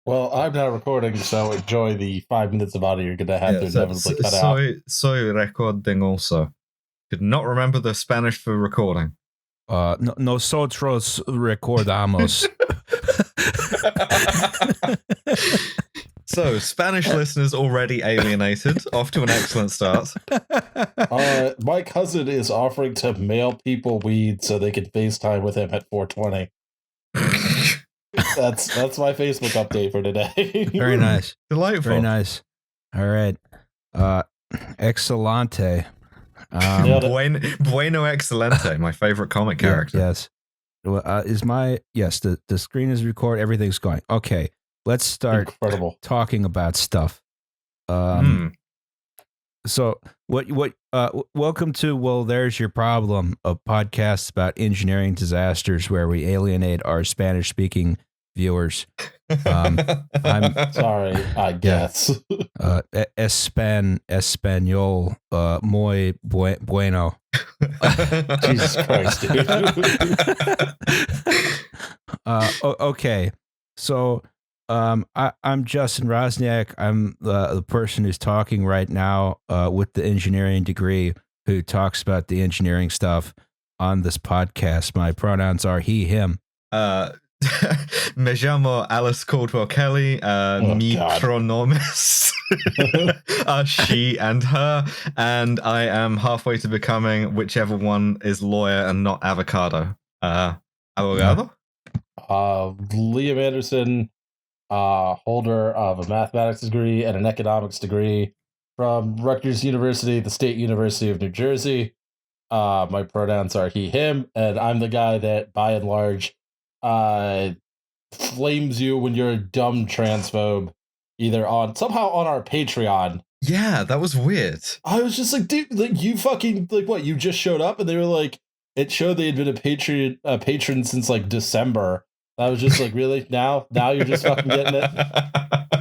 Well, I'm not recording, so enjoy the 5 minutes of audio you're going to have to inevitably cut out. Soy recording also. Could not remember the Spanish for recording. Nosotros recordamos. So, Spanish listeners already alienated, off to an excellent start. My cousin is offering to mail people weed so they can FaceTime with him at 420. That's my Facebook update for today. Very nice. Delightful. Very nice. All right. Excelente. Bueno Excelente, my favorite comic character. Yes. The screen is record. Everything's going. Okay. Let's start talking about stuff. So welcome to Well, There's Your Problem, a podcast about engineering disasters where we alienate our Spanish-speaking viewers. I'm sorry, I guess. Español, muy bueno. Jesus Christ, dude. Okay, so I'm Justin Rosniak. I'm the person who's talking right now with the engineering degree, who talks about the engineering stuff on this podcast. My pronouns are he, him. Me llamo Alice Caldwell Kelly. Mi pronomes are she and her, and I am halfway to becoming whichever one is lawyer and not avocado. Abogado? Liam Anderson, holder of a mathematics degree and an economics degree from Rutgers University, the State University of New Jersey. My pronouns are he, him, and I'm the guy that, by and large, flames you when you're a dumb transphobe, either somehow on our Patreon. Yeah, that was weird. I was just like, dude, like, you fucking, like, what, you just showed up? And they were like, it showed they had been a patron since like December. I was just like, really? Now you're just fucking getting it?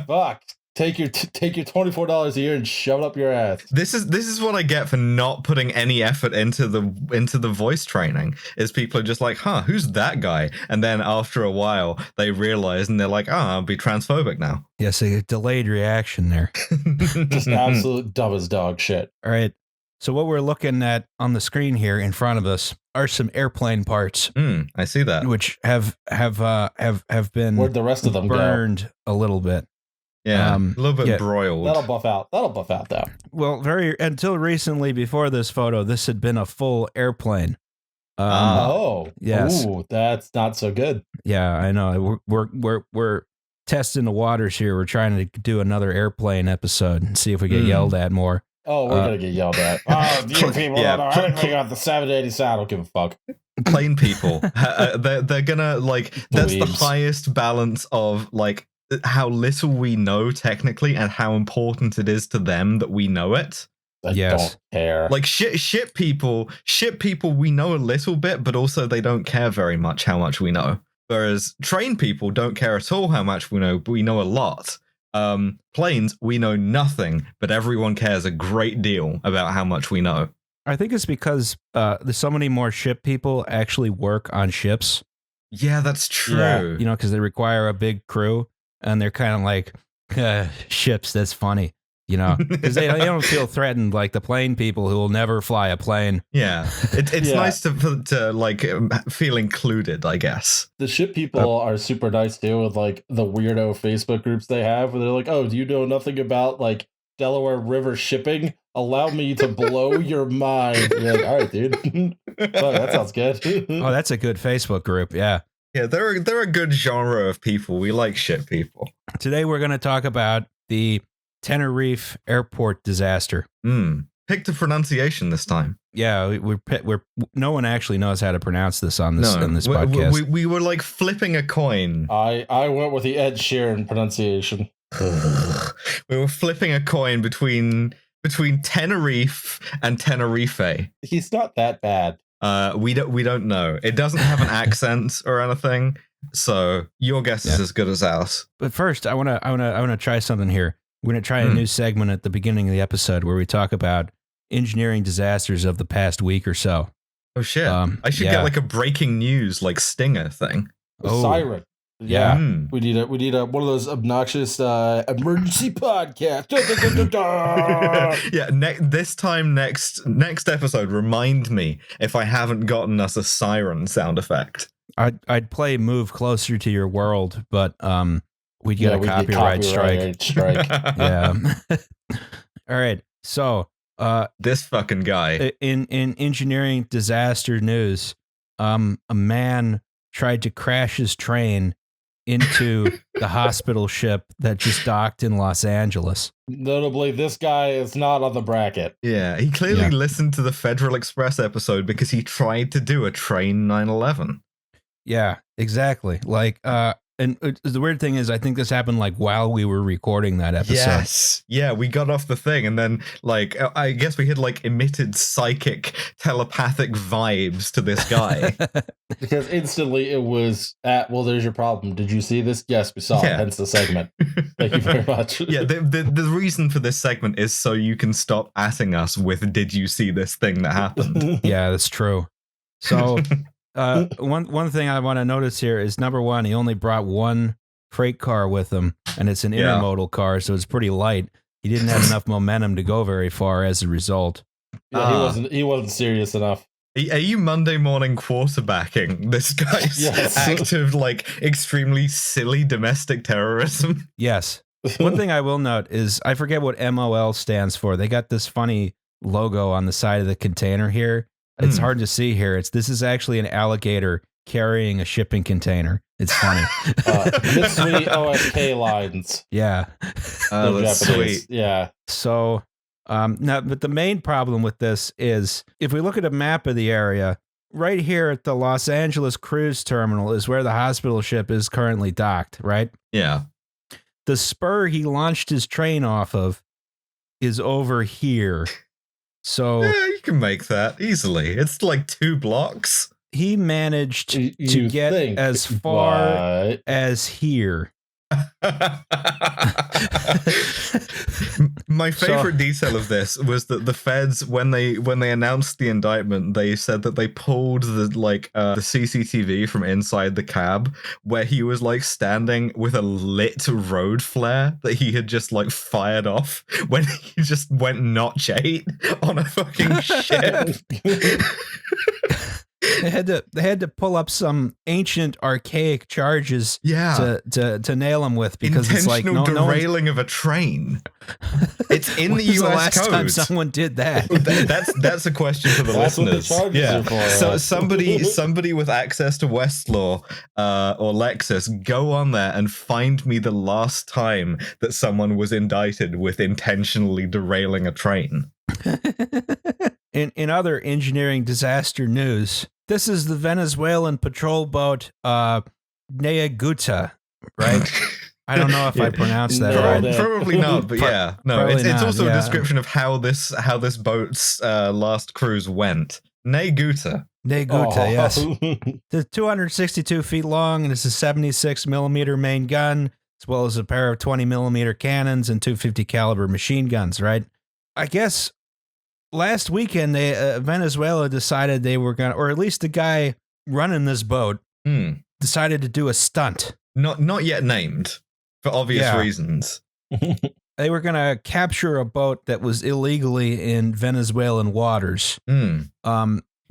Fuck. Take your $24 a year and shove it up your ass. This is what I get for not putting any effort into the voice training. Is people are just like, who's that guy? And then after a while they realize and they're like, I'll be transphobic now. Yes, a delayed reaction there. Just absolute dumb as dog shit. All right. So what we're looking at on the screen here in front of us are some airplane parts. I see that. Which have been Where'd the rest of them burned a little bit. Yeah, a little bit broiled. That'll buff out though. Well, until recently, before this photo, this had been a full airplane. Yes. Ooh, that's not so good. Yeah, I know. We're testing the waters here. We're trying to do another airplane episode and see if we get yelled at more. Oh, we're gonna get yelled at. You people don't know anything about the 787. I don't give a fuck. Plain people. They're gonna that's the highest balance of how little we know technically and how important it is to them that we know it. I don't care. Like shit people, we know a little bit, but also they don't care very much how much we know. Whereas trained people don't care at all how much we know, but we know a lot. Planes, we know nothing, but everyone cares a great deal about how much we know. I think it's because there's so many more ship people actually work on ships. Yeah, that's true. Yeah, you know, because they require a big crew. And they're kind of like, ships, that's funny, you know, because they don't feel threatened like the plane people who will never fly a plane. Yeah, it's nice to feel included, I guess. The ship people are super nice too, with like the weirdo Facebook groups they have where they're like, oh, do you know nothing about like Delaware River shipping? Allow me to blow your mind. You're like, all right, dude. Oh, that sounds good. Oh, that's a good Facebook group. Yeah. Yeah, they're a good genre of people. We like shit people. Today we're going to talk about the Tenerife airport disaster. Picked a pronunciation this time. Yeah, we're no one actually knows how to pronounce this on this podcast. We were like flipping a coin. I went with the Ed Sheeran pronunciation. We were flipping a coin between Tenerife and Tenerife. He's not that bad. We don't know. It doesn't have an accent or anything, so your guess is as good as ours. But first, I wanna try something here. We're gonna try a new segment at the beginning of the episode where we talk about engineering disasters of the past week or so. Oh shit! I should get like a breaking news like stinger thing. Siren. Yeah. Hmm. We need a one of those obnoxious emergency podcasts. Yeah, next episode, remind me if I haven't gotten us a siren sound effect. I'd play Move Closer to Your World, but we'd get we'd get copyright strike. Yeah. All right. So this fucking guy. In engineering disaster news, a man tried to crash his train into the hospital ship that just docked in Los Angeles. Notably, this guy is not on the bracket. Yeah, he clearly listened to the Federal Express episode because he tried to do a train 9/11. Yeah, exactly. Like, and the weird thing is, I think this happened like while we were recording that episode. Yes. Yeah, we got off the thing and then like I guess we had like emitted psychic telepathic vibes to this guy. Because instantly it was well, there's your problem. Did you see this? Yes, we saw it, hence the segment. Thank you very much. Yeah, the reason for this segment is so you can stop atting us with did you see this thing that happened? Yeah, that's true. So one thing I want to notice here is number one, he only brought one freight car with him, and it's an intermodal car, so it's pretty light. He didn't have enough momentum to go very far as a result. Yeah, he wasn't serious enough. Are you Monday morning quarterbacking this guy's act of like extremely silly domestic terrorism? Yes. One thing I will note is I forget what MOL stands for. They got this funny logo on the side of the container here. It's hard to see here. This is actually an alligator carrying a shipping container. It's funny. Mitsui OSK lines. Yeah. That's sweet. Yeah. So now, but the main problem with this is if we look at a map of the area, right here at the Los Angeles cruise terminal is where the hospital ship is currently docked, right? Yeah. The spur he launched his train off of is over here. So yeah, you can make that easily. It's like 2 blocks. He managed to get as far as here. My favorite detail of this was that the feds, when they announced the indictment, they said that they pulled the CCTV from inside the cab where he was like standing with a lit road flare that he had just like fired off when he just went Notch 8 on a fucking ship. They had to pull up some ancient archaic charges to nail him with because it's like derailing of a train. It's in the US the last code. time someone did that. That's a question for the listeners. What the charges are for, so somebody with access to Westlaw or Lexis, go on there and find me the last time that someone was indicted with intentionally derailing a train. In other engineering disaster news, this is the Venezuelan patrol boat Neaguta, right? I don't know if I pronounced that right. Probably not, but yeah. No, it's also a description of how this boat's last cruise went. Neaguta, yes. It's 262 feet long and it's a 76 millimeter main gun, as well as a pair of 20 millimeter cannons and 250 caliber machine guns, right? I guess last weekend, Venezuela decided they were going to, or at least the guy running this boat decided to do a stunt. Not yet named, for obvious reasons. They were going to capture a boat that was illegally in Venezuelan waters.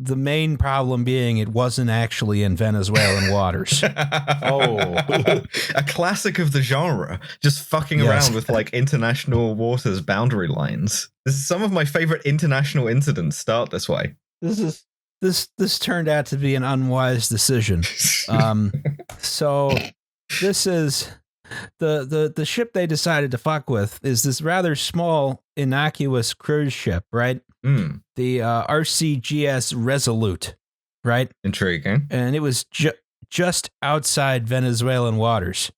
The main problem being it wasn't actually in Venezuelan waters. A classic of the genre, just fucking around with like international waters boundary lines. This is some of my favorite international incidents start this way. This turned out to be an unwise decision. So this is the ship they decided to fuck with is this rather small, innocuous cruise ship, right? The RCGS Resolute, right? Intriguing. And it was just outside Venezuelan waters,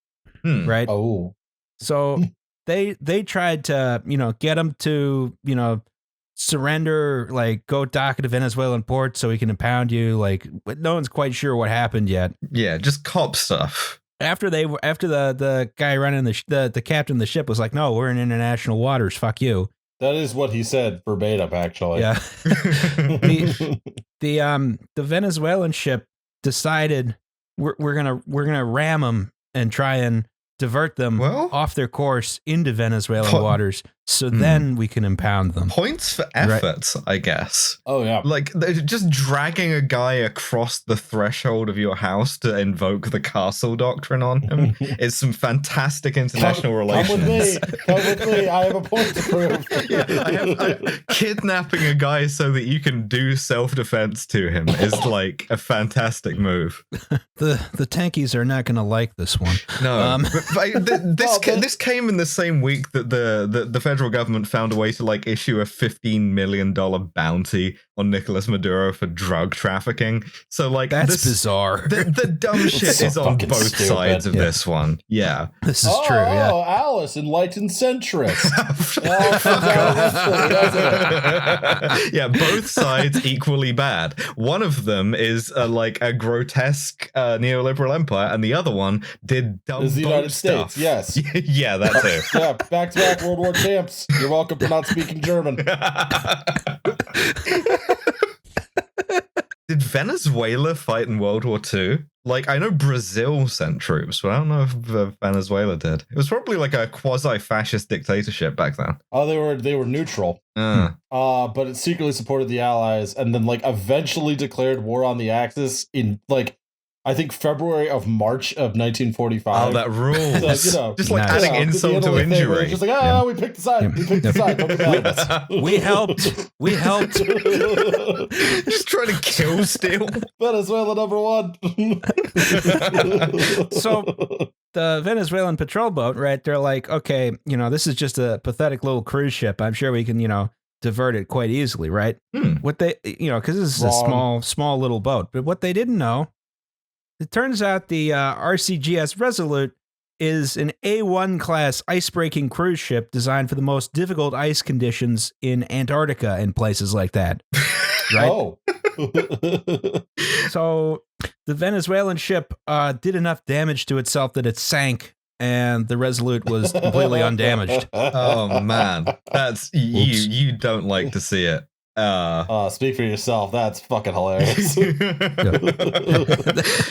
right? Oh, so they tried to get him to surrender, like go dock at a Venezuelan port so he can impound you. Like, but no one's quite sure what happened yet. Yeah, just cop stuff. After the guy running the captain of the ship was like, no, we're in international waters. Fuck you. That is what he said verbatim, actually. Yeah. The Venezuelan ship decided we're gonna ram him and try and divert them Well- off their course into Venezuelan waters, so then we can impound them. Points for effort, I guess. Oh yeah. Like, just dragging a guy across the threshold of your house to invoke the castle doctrine on him is some fantastic international relations. Come with me. I have a point to prove. Kidnapping a guy so that you can do self-defense to him is like a fantastic move. The tankies are not going to like this one. No, this came in the same week that the federal government found a way to like issue a $15 million bounty on Nicolas Maduro for drug trafficking. So like that's bizarre. The dumb shit so is on both stupid. sides of this one. Yeah, This is true. Yeah. Oh, Alice, enlightened centrist. Yeah, both sides equally bad. One of them is like a grotesque neoliberal empire, and the other one did dumb Is the boat United stuff. States, yes. Yeah, that too. Yeah, back-to-back World War champs. You're welcome for not speaking German. Did Venezuela fight in World War II? Like, I know Brazil sent troops, but I don't know if Venezuela did. It was probably like a quasi-fascist dictatorship back then. Oh, they were neutral. But it secretly supported the Allies, and then like eventually declared war on the Axis in like I think February of March of 1945. Oh, that rules. So, just like adding insult to injury. Just like, we picked the side. We picked the side. Don't be mad at us. We helped. We helped. Just trying to kill still. Venezuela #1. So the Venezuelan patrol boat, right? They're like, okay, this is just a pathetic little cruise ship. I'm sure we can, divert it quite easily, right? What they, because this is a small little boat. But what they didn't know, it turns out the RCGS Resolute is an A1 class ice-breaking cruise ship designed for the most difficult ice conditions in Antarctica and places like that. Right? Oh. So the Venezuelan ship did enough damage to itself that it sank, and the Resolute was completely undamaged. Oh man, that's you don't like to see it. Speak for yourself. That's fucking hilarious.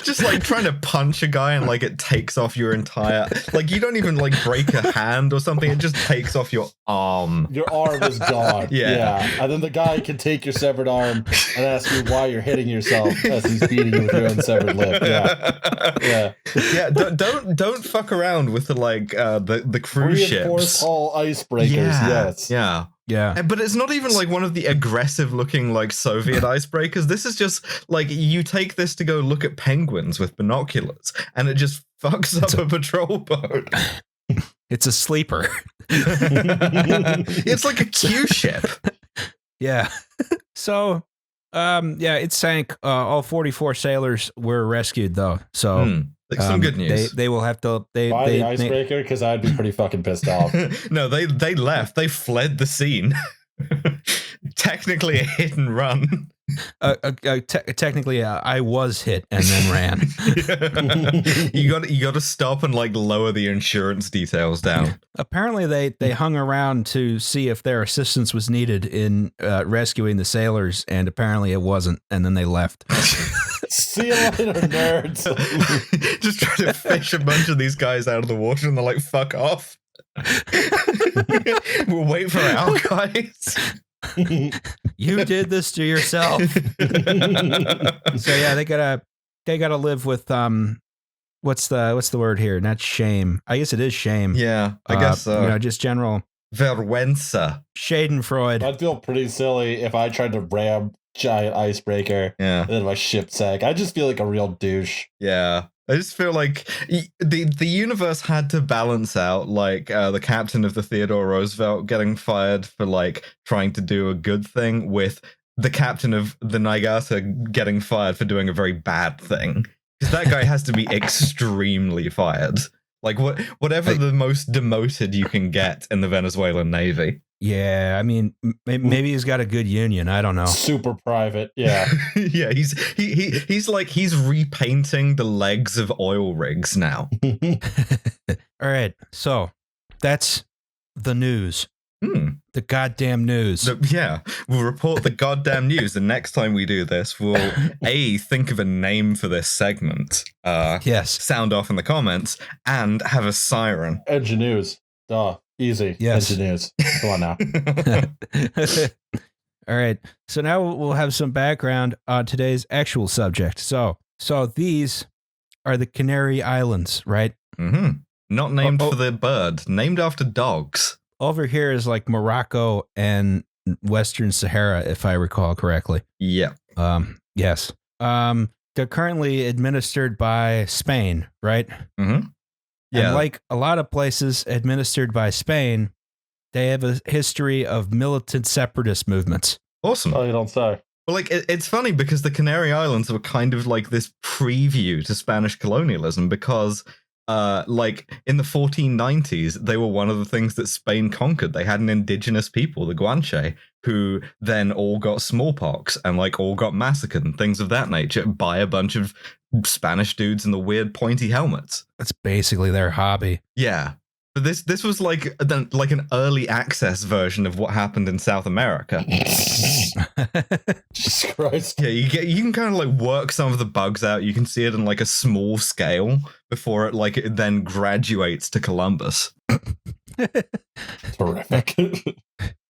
Just like trying to punch a guy and like it takes off your entire, like you don't even like break a hand or something, it just takes off your arm. Your arm is gone. Yeah. And then the guy can take your severed arm and ask you why you're hitting yourself as he's beating you with your unsevered lip. Yeah. Don't fuck around with the the cruise Reinforced ships. hull icebreakers. Yes. Yeah. Yeah. But it's not even like one of the aggressive looking like Soviet icebreakers. This is just like you take this to go look at penguins with binoculars and it just fucks up a patrol boat. It's a sleeper. It's like a Q ship. Yeah. So, it sank. All 44 sailors were rescued though. So some good news. They will have to. Buy the icebreaker because I'd be pretty fucking pissed off. No, they left. They fled the scene. Technically a hit and run. Technically, I was hit and then ran. You got to stop and like lower the insurance details down. Apparently, they hung around to see if their assistance was needed in rescuing the sailors, and apparently it wasn't. And then they left. See you later, nerds. Just trying to fish a bunch of these guys out of the water, and they're like, "Fuck off." We'll wait for our guys. You did this to yourself. So yeah, they gotta live with what's the word here? Not shame. I guess it is shame. Yeah, I guess so. Just general Vergüenza. Schadenfreude. I'd feel pretty silly if I tried to ram giant icebreaker and then my ship sank. I just feel like a real douche. Yeah. I just feel like the universe had to balance out like the captain of the Theodore Roosevelt getting fired for like trying to do a good thing with the captain of the Niigata getting fired for doing a very bad thing. Because that guy has to be extremely fired. Like whatever the most demoted you can get in the Venezuelan Navy. Yeah, I mean, maybe he's got a good union. I don't know. Super private, yeah. Yeah, he's repainting the legs of oil rigs now. All right, so that's the news. The goddamn news. We'll report the goddamn news. The next time we do this, we'll think of a name for this segment. Yes. Sound off in the comments and have a siren. Engineers. Duh. Easy. Yes. Engineers. Come on now. All right. So now we'll have some background on today's actual subject. So these are the Canary Islands, right? Mm-hmm. Not named for the bird, named after dogs. Over here is like Morocco and Western Sahara, if I recall correctly. Yeah. Yes. They're currently administered by Spain, right? Mm-hmm. Yeah. And like a lot of places administered by Spain, they have a history of militant separatist movements. Awesome. Oh, you don't say. Well, like, it's funny because the Canary Islands were kind of like this preview to Spanish colonialism because, like, in the 1490s, they were one of the things that Spain conquered. They had an indigenous people, the Guanche, who then all got smallpox and, like, all got massacred and things of that nature by a bunch of Spanish dudes in the weird pointy helmets. That's basically their hobby. Yeah. But this was like an early access version of what happened in South America. Jesus Christ. Yeah, you can kind of like work some of the bugs out. You can see it on like a small scale before it then graduates to Columbus. Terrific.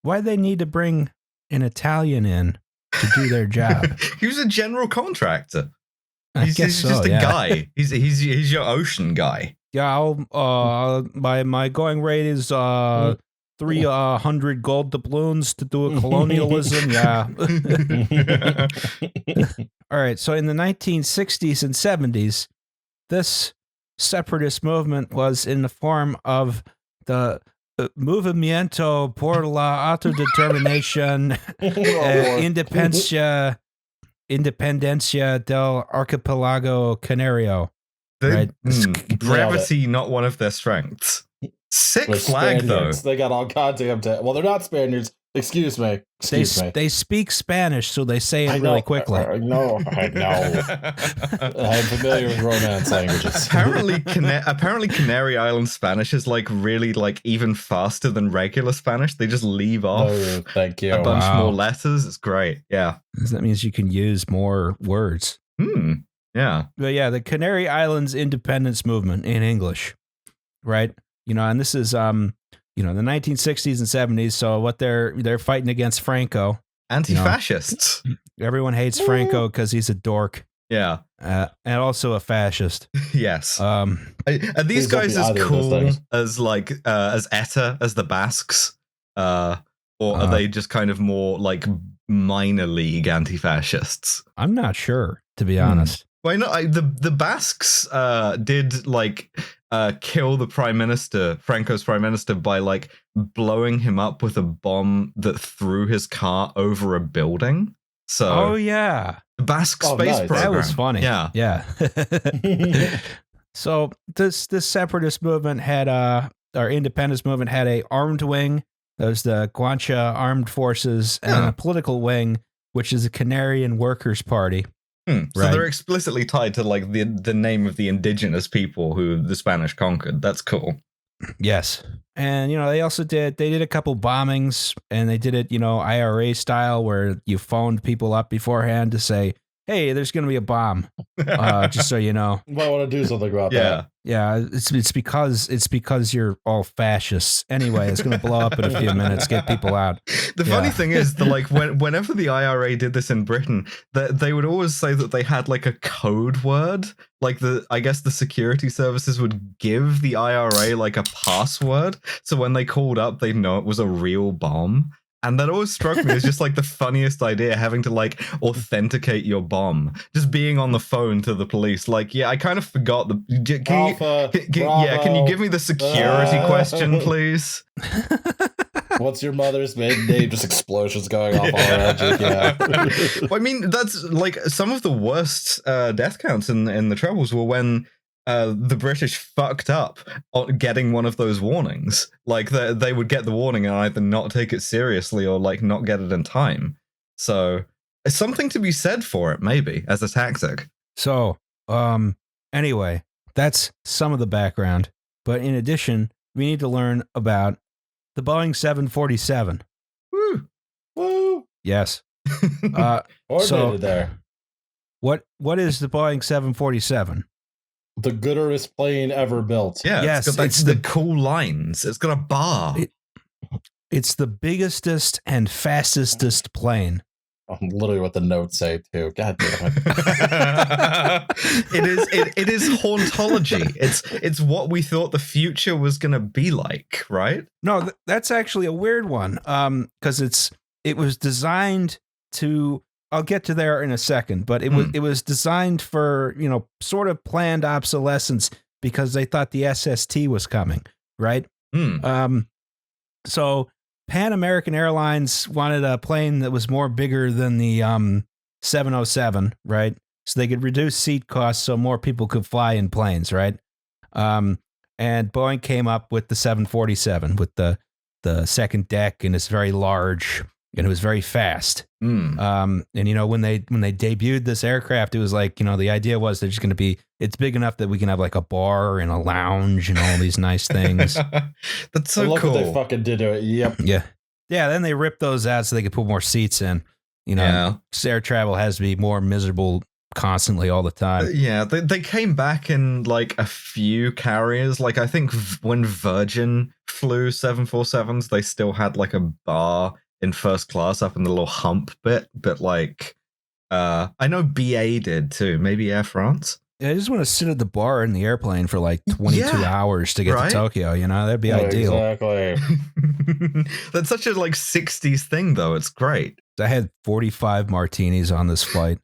Why they need to bring an Italian in to do their job? He was a general contractor. He's He's just a guy. He's your ocean guy. Yeah, my going rate is 300 gold doubloons to do a colonialism. Yeah. All right. So in the 1960s and 70s, this separatist movement was in the form of the Movimiento por la Autodeterminación Independencia del Archipelago Canario. Right. Brevity, not one of their strengths. Sick With flag, Spaniards, though. They got all goddamn. Well, they're not Spaniards. Excuse me. They speak Spanish, so they say it really quickly. I know. I'm familiar with Romance languages. Apparently, Canary Island Spanish is like really like even faster than regular Spanish. They just leave off. Oh, thank you. A bunch more letters. It's great. Yeah. That means you can use more words. Yeah. But yeah, the Canary Islands independence movement in English, right? And this is the 1960s and 70s. So what they're fighting against Franco. Anti-fascists. Everyone hates Franco because he's a dork. Yeah. And also a fascist. Yes. Are these guys as cool as like as ETA as the Basques? Or are they just kind of more like minor league anti-fascists? I'm not sure, to be honest. Well, the Basques did like kill the prime minister, Franco's prime minister, by like blowing him up with a bomb that threw his car over a building. So, oh yeah, the Basque space program. That was funny. Yeah. So this separatist movement had our independence movement had a armed wing. There's the Guanche Armed Forces and a political wing, which is the Canarian Workers' Party. So they're explicitly tied to like the name of the indigenous people who the Spanish conquered. That's cool. Yes. And they also did a couple bombings, and they did it, IRA style, where you phoned people up beforehand to say, hey, there's going to be a bomb. Just so you know. You might want to do something about that. Yeah, it's because you're all fascists. Anyway, it's going to blow up in a few minutes, get people out. The funny thing is that like whenever the IRA did this in Britain, they would always say that they had like a code word. Like I guess the security services would give the IRA like a password, so when they called up, they'd know it was a real bomb. And that always struck me as just like the funniest idea, having to like authenticate your bomb, just being on the phone to the police. Like, yeah, I kind of forgot can you give me the security question, please? What's your mother's maiden name? Just explosions going off all around you. Yeah. Well, I mean, that's like some of the worst death counts in the Troubles were when the British fucked up on getting one of those warnings. Like they would get the warning and either not take it seriously or like not get it in time. So it's something to be said for it, maybe, as a tactic. So, anyway, that's some of the background. But in addition, we need to learn about The Boeing 747. Woo. Woo! Yes. Coordinated there. What is the Boeing 747? The gooderest plane ever built. Yeah, Yes, it's got it's the the- cool lines. It's got a bar. It's the biggestest and fastestest plane. Literally what the notes say too. God damn it. It is hauntology. It's what we thought the future was going to be like, right? No, that's actually a weird one. Because it was designed to. I'll get to there in a second, but it was designed for, sort of planned obsolescence because they thought the SST was coming, right? So Pan American Airlines wanted a plane that was more bigger than the 707, right? So they could reduce seat costs so more people could fly in planes, right? And Boeing came up with the 747 with the second deck, and it's very large and it was very fast. And when they debuted this aircraft, it was like, the idea was they're just going to be, it's big enough that we can have like a bar and a lounge and all these nice things. That's so Look cool. what they fucking did to it. Yep. Yeah. Then they ripped those out so they could put more seats in. Air travel has to be more miserable constantly all the time. Yeah, they came back in like a few carriers. Like I think when Virgin flew 747s, they still had like a bar in first class up in the little hump bit, but like I know BA did too, maybe Air France. I just want to sit at the bar in the airplane for like 22 hours to get to Tokyo, that'd be ideal. Exactly. That's such a like 60s thing though. It's great. I had 45 martinis on this flight.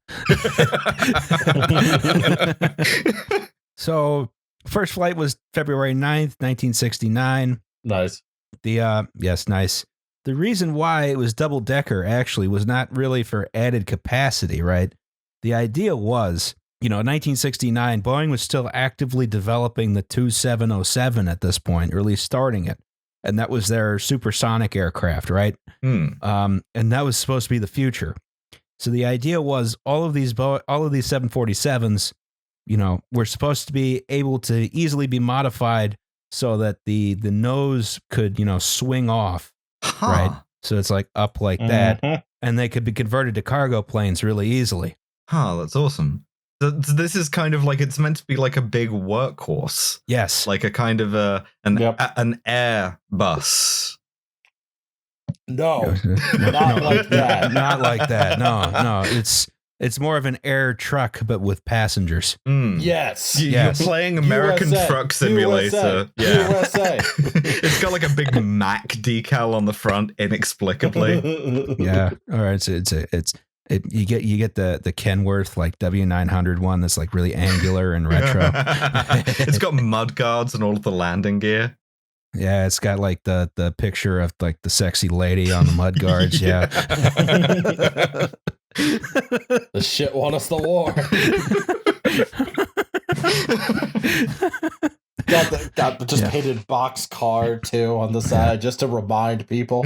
So first flight was February 9th, 1969. Nice. Yes, nice. The reason why it was double decker actually was not really for added capacity, right? The idea was, in 1969, Boeing was still actively developing the 2707 at this point, or at least starting it. And that was their supersonic aircraft, right? And that was supposed to be the future. So the idea was all of these 747s, were supposed to be able to easily be modified so that the nose could, swing off. Right. So it's like up like that. And they could be converted to cargo planes really easily. That's awesome. This is kind of like, it's meant to be like a big workhorse. Yes. Like a kind of an air bus. No, not like that. Not like that. No. It's more of an air truck, but with passengers. Yes. You're playing American USA, Truck Simulator. USA. It's got like a big Mac decal on the front, inexplicably. Yeah. All right. So you get the Kenworth like W900 one that's like really angular and retro. It's got mud guards and all of the landing gear. Yeah, it's got like the picture of like the sexy lady on the mud guards. Yeah. The shit won us the war. got the just painted box car too on the side just to remind people.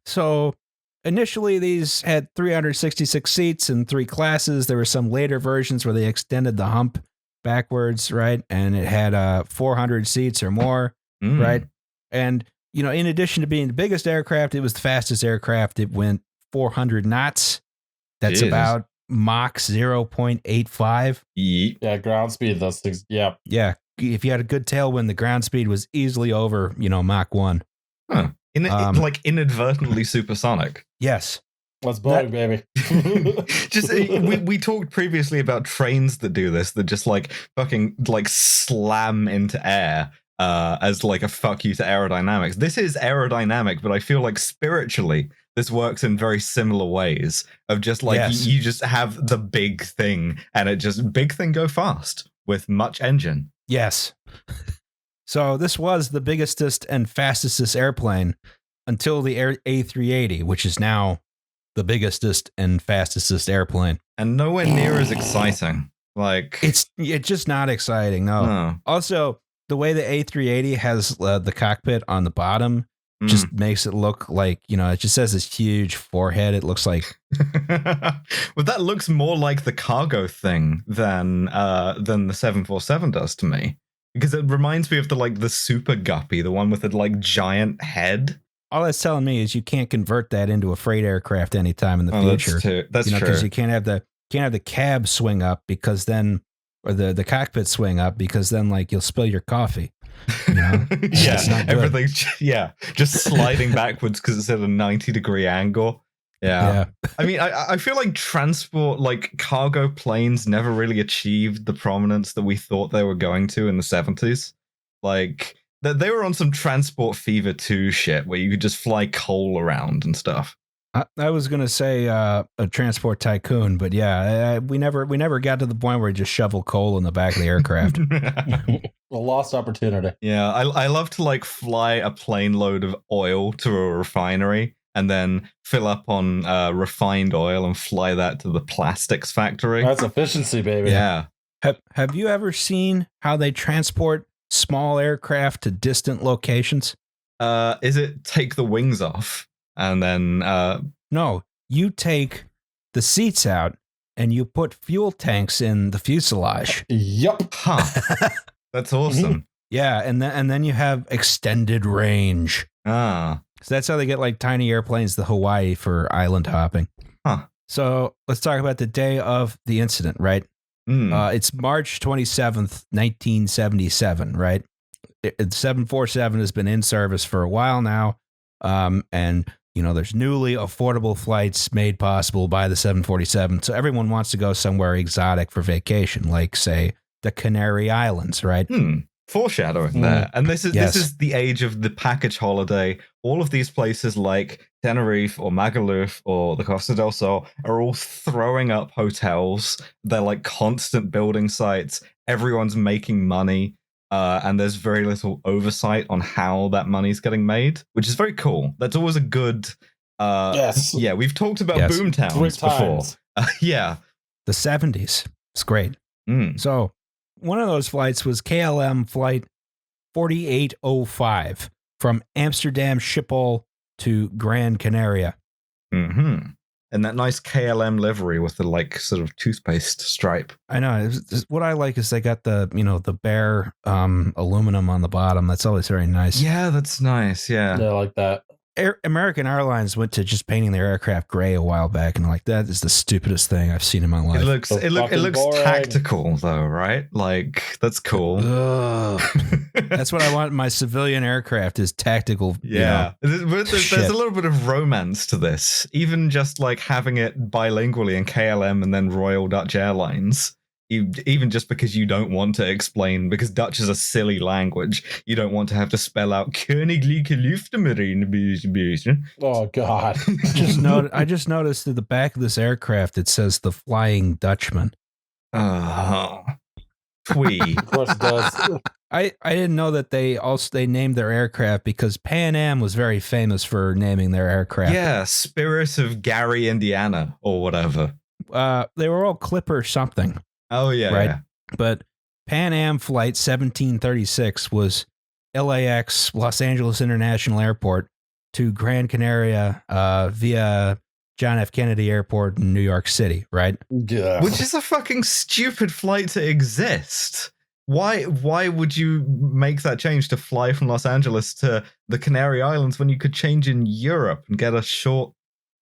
So initially these had 366 seats in 3 classes. There were some later versions where they extended the hump backwards, right? And it had 400 seats or more, right? And in addition to being the biggest aircraft, it was the fastest aircraft. It went 400 knots. That's about Mach 0.85. Yeah, ground speed, those things. Yeah. Yeah. If you had a good tailwind, the ground speed was easily over, Mach 1. Huh. Like inadvertently supersonic. Yes. Let's Boeing, baby. Just we talked previously about trains that do this, that just like fucking like slam into air. As like a fuck you to aerodynamics. This is aerodynamic, but I feel like spiritually this works in very similar ways of just like you just have the big thing and it just big thing go fast with much engine. Yes. So this was the biggestest and fastest airplane until the A380, which is now the biggestest and fastest airplane. And nowhere near as exciting. Like it's just not exciting. No. Also, the way the A380 has the cockpit on the bottom just makes it look like, it just has this huge forehead. It looks like. Well, that looks more like the cargo thing than the 747 does to me. Because it reminds me of the super guppy, the one with the giant head. All that's telling me is you can't convert that into a freight aircraft anytime in the future. That's true. Because you can't have the cab swing up because then, or the cockpit swing up because then you'll spill your coffee. Yeah, everything's just sliding backwards because it's at a 90-degree angle. Yeah. I mean, I feel like transport, cargo planes never really achieved the prominence that we thought they were going to in the 70s. They were on some Transport Fever 2 shit where you could just fly coal around and stuff. I was gonna say a transport tycoon, but we never got to the point where you just shovel coal in the back of the aircraft. A lost opportunity. Yeah, I love to fly a plane load of oil to a refinery and then fill up on refined oil and fly that to the plastics factory. That's efficiency, baby. Yeah. Have you ever seen how they transport small aircraft to distant locations? Is it take the wings off and then No, you take the seats out and you put fuel tanks in the fuselage. Yup. Huh. That's awesome. Yeah, and then you have extended range. Ah. So that's how they get tiny airplanes to Hawaii for island hopping. Huh. So let's talk about the day of the incident, right? It's March 27th, 1977, right? The 747 has been in service for a while now. And, there's newly affordable flights made possible by the 747. So everyone wants to go somewhere exotic for vacation, like, say, the Canary Islands, right? Foreshadowing there. And this is the age of the package holiday. All of these places like Tenerife or Magaluf or the Costa del Sol are all throwing up hotels. They're constant building sites. Everyone's making money. And there's very little oversight on how that money's getting made, which is very cool. That's always a good... yes. Yeah, we've talked about boomtowns before. Yeah. The 70s. It's great. So one of those flights was KLM flight 4805 from Amsterdam Schiphol to Gran Canaria. And that nice KLM livery with the sort of toothpaste stripe. I know. What I like is they got the the bare aluminum on the bottom. That's always very nice. Yeah, that's nice. Yeah, I like that. American Airlines went to just painting their aircraft gray a while back, and that is the stupidest thing I've seen in my life. It looks boring. tactical though, right? That's cool. That's what I want. My civilian aircraft is tactical. Yeah, there's a little bit of romance to this, even just having it bilingually in KLM and then Royal Dutch Airlines. Even just because you don't want to explain, because Dutch is a silly language, you don't want to have to spell out Königliche Luftmarine. Oh, God. I just noticed at the back of this aircraft, it says the Flying Dutchman. Twee. Of course it does. I didn't know that they named their aircraft because Pan Am was very famous for naming their aircraft. Yeah, Spirit of Gary, Indiana, or whatever. They were all Clipper something. Oh, yeah. Right. Yeah. But Pan Am Flight 1736 was LAX, Los Angeles International Airport, to Gran Canaria via John F. Kennedy Airport in New York City, right? Yeah. Which is a fucking stupid flight to exist. Why would you make that change to fly from Los Angeles to the Canary Islands when you could change in Europe and get a short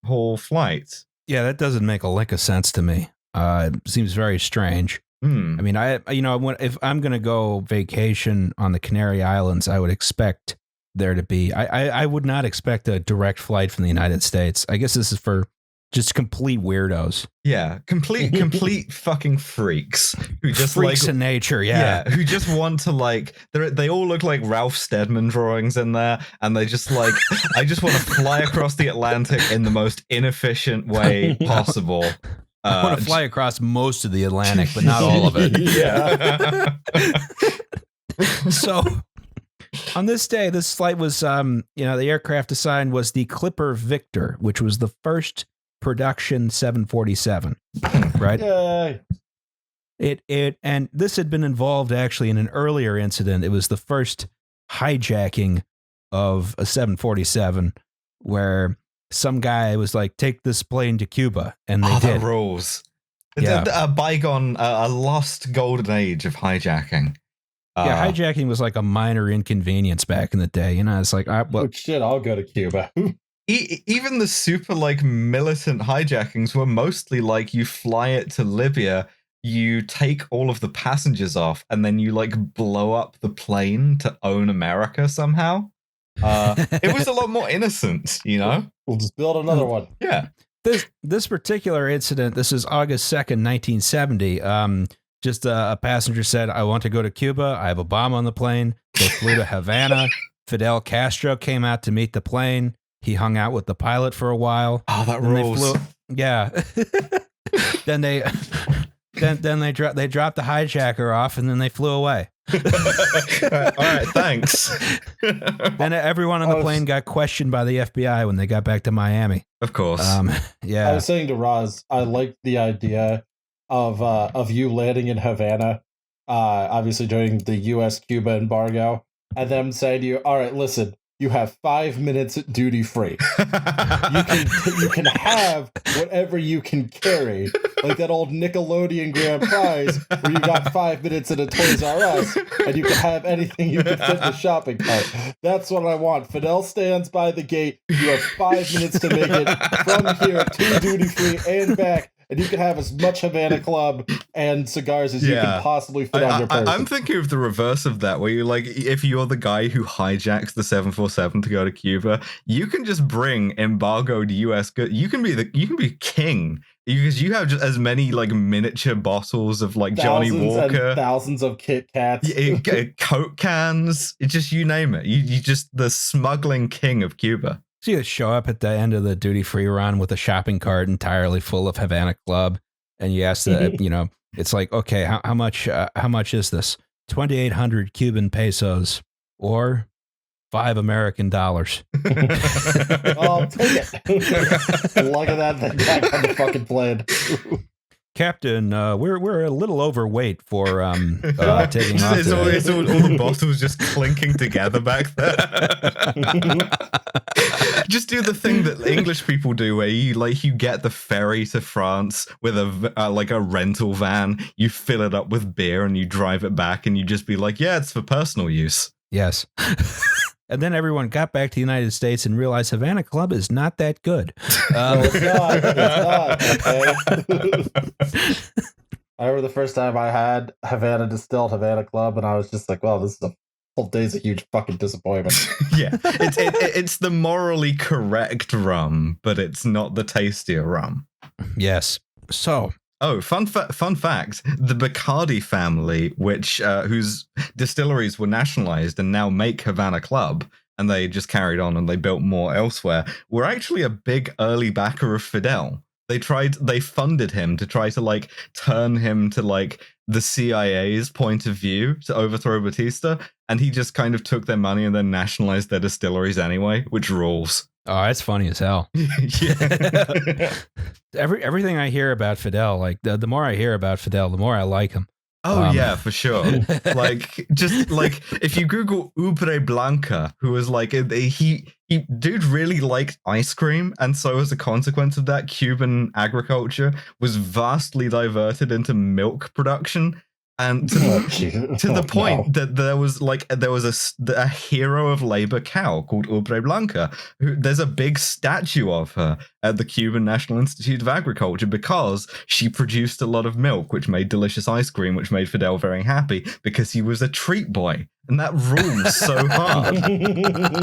haul flight? Yeah, that doesn't make a lick of sense to me. It seems very strange. I mean, if I'm going to go vacation on the Canary Islands, I would expect there to be. I would not expect a direct flight from the United States. I guess this is for just complete weirdos. Yeah, complete fucking freaks who just freaks in nature. Yeah, who just want to they all look like Ralph Steadman drawings in there, and they just I just want to fly across the Atlantic in the most inefficient way possible. I want to fly across most of the Atlantic, but not all of it. Yeah. So on this day, this flight was, the aircraft assigned was the Clipper Victor, which was the first production 747, right? Yay. And this had been involved actually in an earlier incident. It was the first hijacking of a 747 where some guy was like, take this plane to Cuba, and they did. That rules. Yeah. A bygone, a lost golden age of hijacking. Yeah, hijacking was like a minor inconvenience back in the day. You know, it's like, Oh, shit, I'll go to Cuba. Even the super like militant hijackings were mostly like you fly it to Libya, you take all of the passengers off, and then you like blow up the plane to own America somehow. It was a lot more innocent, you know? We'll just build another one. Yeah. This particular incident, this is August 2nd, 1970. Just a passenger said, I want to go to Cuba. I have a bomb on the plane. They flew to Havana. Fidel Castro came out to meet the plane. He hung out with the pilot for a while. Oh, that Then rules. Yeah. then they dropped the hijacker off, and then they flew away. All right, thanks. Then everyone on the plane got questioned by the FBI when they got back to Miami. Of course. Yeah. I was saying to Roz, I liked the idea of you landing in Havana, obviously during the U.S.-Cuba embargo, and them saying to you, all right, listen, you have 5 minutes duty free. You can have whatever you can carry, like that old Nickelodeon Grand Prize where you got 5 minutes at a Toys R Us and you can have anything you can fit in the shopping cart. That's what I want. Fidel stands by the gate. You have 5 minutes to make it from here to duty free and back. And you can have as much Havana Club and cigars as you can possibly fit on your person. I'm thinking of the reverse of that, where you like, if you're the guy who hijacks the 747 to go to Cuba, you can just bring embargoed U.S. goods. You can be king because you have just as many like miniature bottles of like Johnny Walker, and thousands of Kit Kats, Coke cans. It's just you name it. You just the smuggling king of Cuba. So you show up at the end of the duty-free run with a shopping cart entirely full of Havana Club, and you ask the, it's like, okay, how much is this? 2,800 Cuban pesos or $5 American. Oh, take it. Look at that thing back on the fucking plane. Captain, we're a little overweight for taking off. It's all the bottles just clinking together back there. Just do the thing that English people do, where you get the ferry to France with a rental van. You fill it up with beer and you drive it back, and you just be like, yeah, it's for personal use. Yes. And then everyone got back to the United States and realized Havana Club is not that good. No, it's not. Okay? I remember the first time I had Havana distilled Havana Club, and I was just like, well, this is a whole day's a huge fucking disappointment. Yeah, it's the morally correct rum, but it's not the tastier rum. Yes. So... Oh, fun fact, the Bacardi family, which whose distilleries were nationalized and now make Havana Club, and they just carried on and they built more elsewhere, were actually a big early backer of Fidel. They funded him to try to like turn him to like the CIA's point of view to overthrow Batista, and he just kind of took their money and then nationalized their distilleries anyway, which rules. Oh, that's funny as hell. Yeah. Everything I hear about Fidel, like the more I hear about Fidel, the more I like him. Oh yeah, for sure. Like just like if you Google Ubre Blanca, who was like he dude really liked ice cream, and so as a consequence of that, Cuban agriculture was vastly diverted into milk production. And to the point that there was a hero of labor cow called Ubre Blanca. There's a big statue of her at the Cuban National Institute of Agriculture because she produced a lot of milk, which made delicious ice cream, which made Fidel very happy because he was a treat boy. And that rules so hard.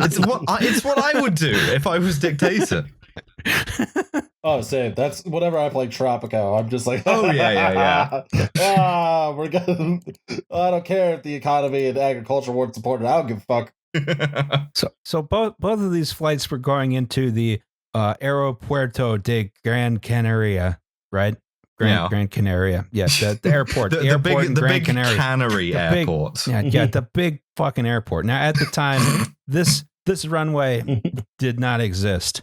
It's what I would do if I was dictator. Oh, same. That's whenever I play Tropico, I'm just like, oh yeah. We're gonna. I don't care if the economy and agriculture weren't supported. I don't give a fuck. So both of these flights were going into the Aeropuerto de Gran Canaria, right? Gran Canaria. Yes, the airport. The airport in Gran Canaria. Canary airport. Yeah, the big fucking airport. Now, at the time, this runway did not exist.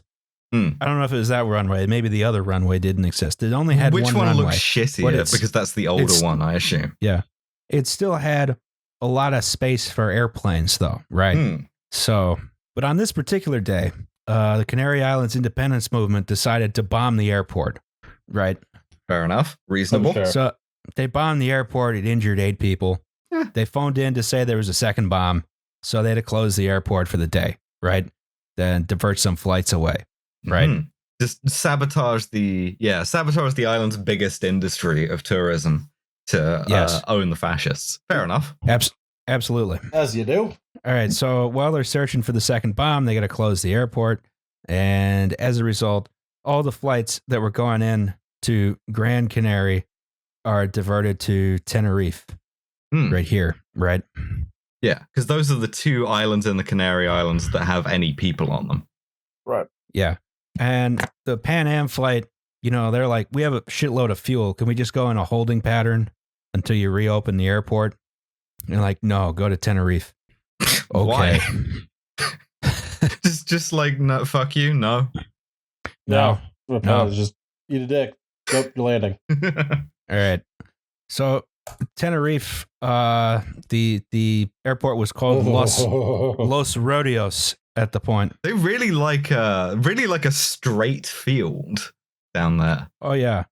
I don't know if it was that runway. Maybe the other runway didn't exist. It only had one runway. Which one looks shittier? Because that's the older one, I assume. Yeah. It still had a lot of space for airplanes, though, right? So, but on this particular day, the Canary Islands independence movement decided to bomb the airport, right? Fair enough. Reasonable. Sure. So they bombed the airport. It injured 8 people. They phoned in to say there was a second bomb, so they had to close the airport for the day, right? Then divert some flights away, right? Mm-hmm. Just sabotage the island's biggest industry of tourism to own the fascists. Fair enough. Absolutely. As you do. All right, so while they're searching for the second bomb, they got to close the airport. And as a result, all the flights that were going in to Gran Canary are diverted to Tenerife, right here, right? Yeah, because those are the two islands in the Canary Islands that have any people on them. Right. Yeah. And the Pan Am flight, they're like, we have a shitload of fuel. Can we just go in a holding pattern until you reopen the airport? And they're like, no, go to Tenerife. Okay. Why? just like, no, fuck you, no. No. Just eat a dick. Nope, you're landing. All right. So Tenerife, the airport was called Los Rodeos at the point. They really like a straight field down there. Oh yeah,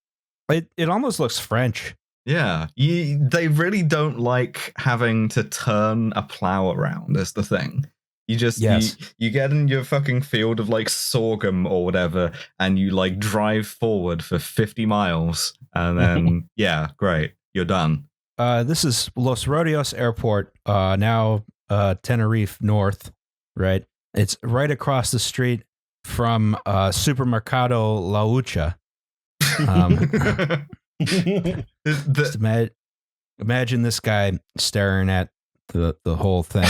it almost looks French. Yeah, they really don't like having to turn a plow around. Is the thing. You just you get in your fucking field of like sorghum or whatever, and you like drive forward for 50 miles, and then yeah, great, you're done. This is Los Rodeos Airport, now Tenerife North, right? It's right across the street from Supermercado La Ucha. Just imagine this guy staring at the whole thing.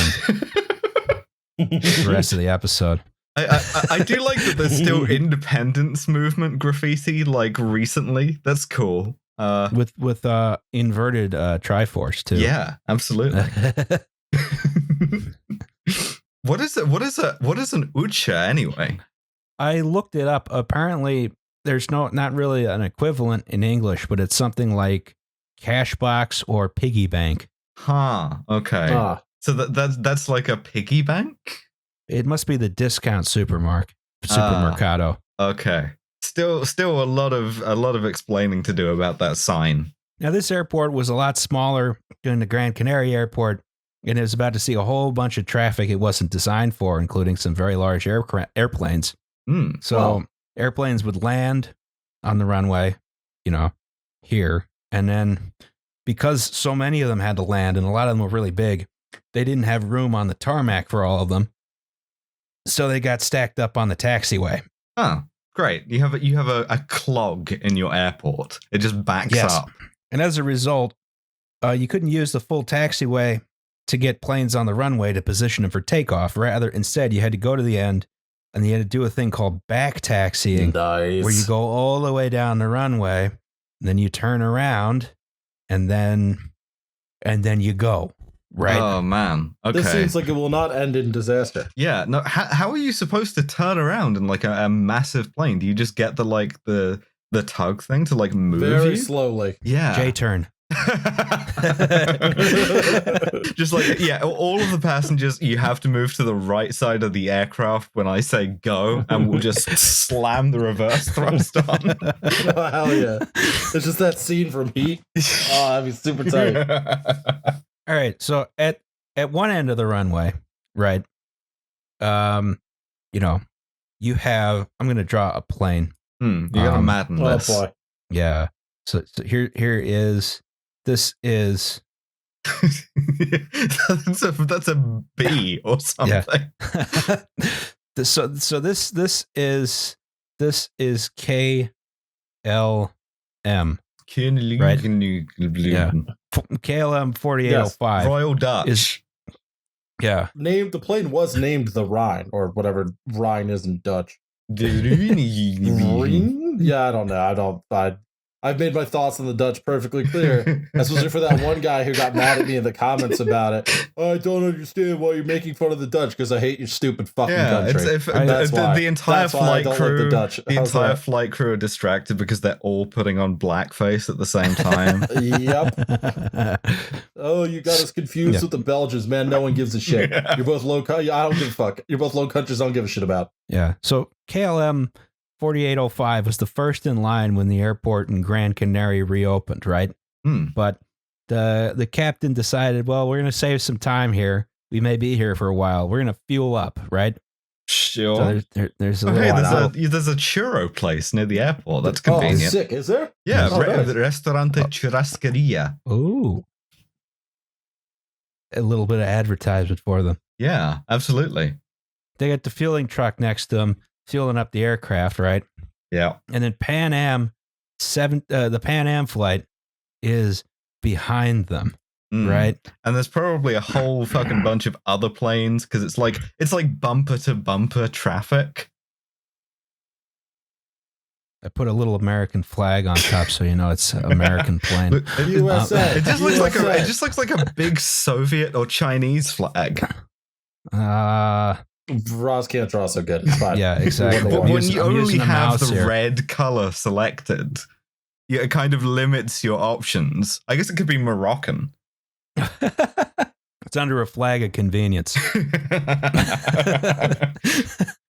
The rest of the episode. I do like that there's still independence movement graffiti like recently. That's cool. With inverted Triforce too. Yeah, absolutely. What is an ucha anyway? I looked it up. Apparently there's not really an equivalent in English, but it's something like cash box or piggy bank. Huh. Okay. So that's like a piggy bank? It must be the discount supermercado. Okay. Still a lot of explaining to do about that sign. Now this airport was a lot smaller than the Gran Canary airport, and it was about to see a whole bunch of traffic it wasn't designed for, including some very large airplanes. Airplanes would land on the runway, here, and then because so many of them had to land and a lot of them were really big, they didn't have room on the tarmac for all of them. So they got stacked up on the taxiway. Oh, great. You have a clog in your airport. It just backs up. And as a result, you couldn't use the full taxiway to get planes on the runway to position them for takeoff. Rather, instead, you had to go to the end and you had to do a thing called back taxiing, where you go all the way down the runway, and then you turn around, and then you go. Right. Oh man. Okay. This seems like it will not end in disaster. Yeah. No. How are you supposed to turn around in like a massive plane? Do you just get the tug thing to like move very you? slowly? Yeah. J-turn. Just like, yeah, all of the passengers, you have to move to the right side of the aircraft when I say go, and we'll just slam the reverse thrust on. Oh, hell yeah. It's just that scene from Heat. Oh, that'd be super tight. All right, so at one end of the runway, right, you have, I'm going to draw a plane. You got a Madden this. Oh boy. Yeah. So here is, this is. that's a B or something. Yeah. so this is KLM. Right? Yeah. KLM 4805. Royal Dutch. The plane was named the Rhine, or whatever Rhine is in Dutch. Rhine? Yeah, I don't know. I've made my thoughts on the Dutch perfectly clear, especially for that one guy who got mad at me in the comments about it. I don't understand why you're making fun of the Dutch, because I hate your stupid fucking country. The entire flight crew, entire flight crew are distracted because they're all putting on blackface at the same time. Yep. Oh, you got us confused with the Belgians, man. No one gives a shit. Yeah. You're both low. I don't give a fuck. You're both low countries. I don't give a shit about. Yeah. So KLM 4805 was the first in line when the airport in Gran Canary reopened, right? But the captain decided, well, we're going to save some time here. We may be here for a while. We're going to fuel up, right? Sure. So there's a hey, little there's a churro place near the airport. That's Oh, convenient. sick. Is there? Yeah, Oh, nice. Restaurante Churrascaria. Ooh. A little bit of advertisement for them. Yeah, absolutely. They got the fueling truck next to them, fueling up the aircraft, right? Yeah. And then the Pan Am flight is behind them, right? And there's probably a whole fucking bunch of other planes because it's like bumper to bumper traffic. I put a little American flag on top so you know it's an American plane. USA. It just looks like a big Soviet or Chinese flag. Ross can't draw so good. It's fine. Yeah, exactly. But when you only have the here. red color selected, it kind of limits your options. I guess it could be Moroccan. It's under a flag of convenience.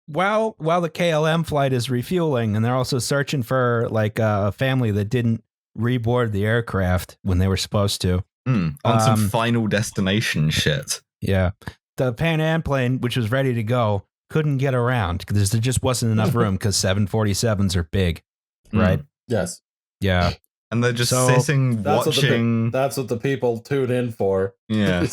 While the KLM flight is refueling, and they're also searching for like a family that didn't reboard the aircraft when they were supposed to. On some final destination shit. Yeah. The Pan Am plane, which was ready to go, couldn't get around because there just wasn't enough room because 747s are big, right? Yes. Yeah. And they're just sitting watching. That's what the people tune in for. Yeah.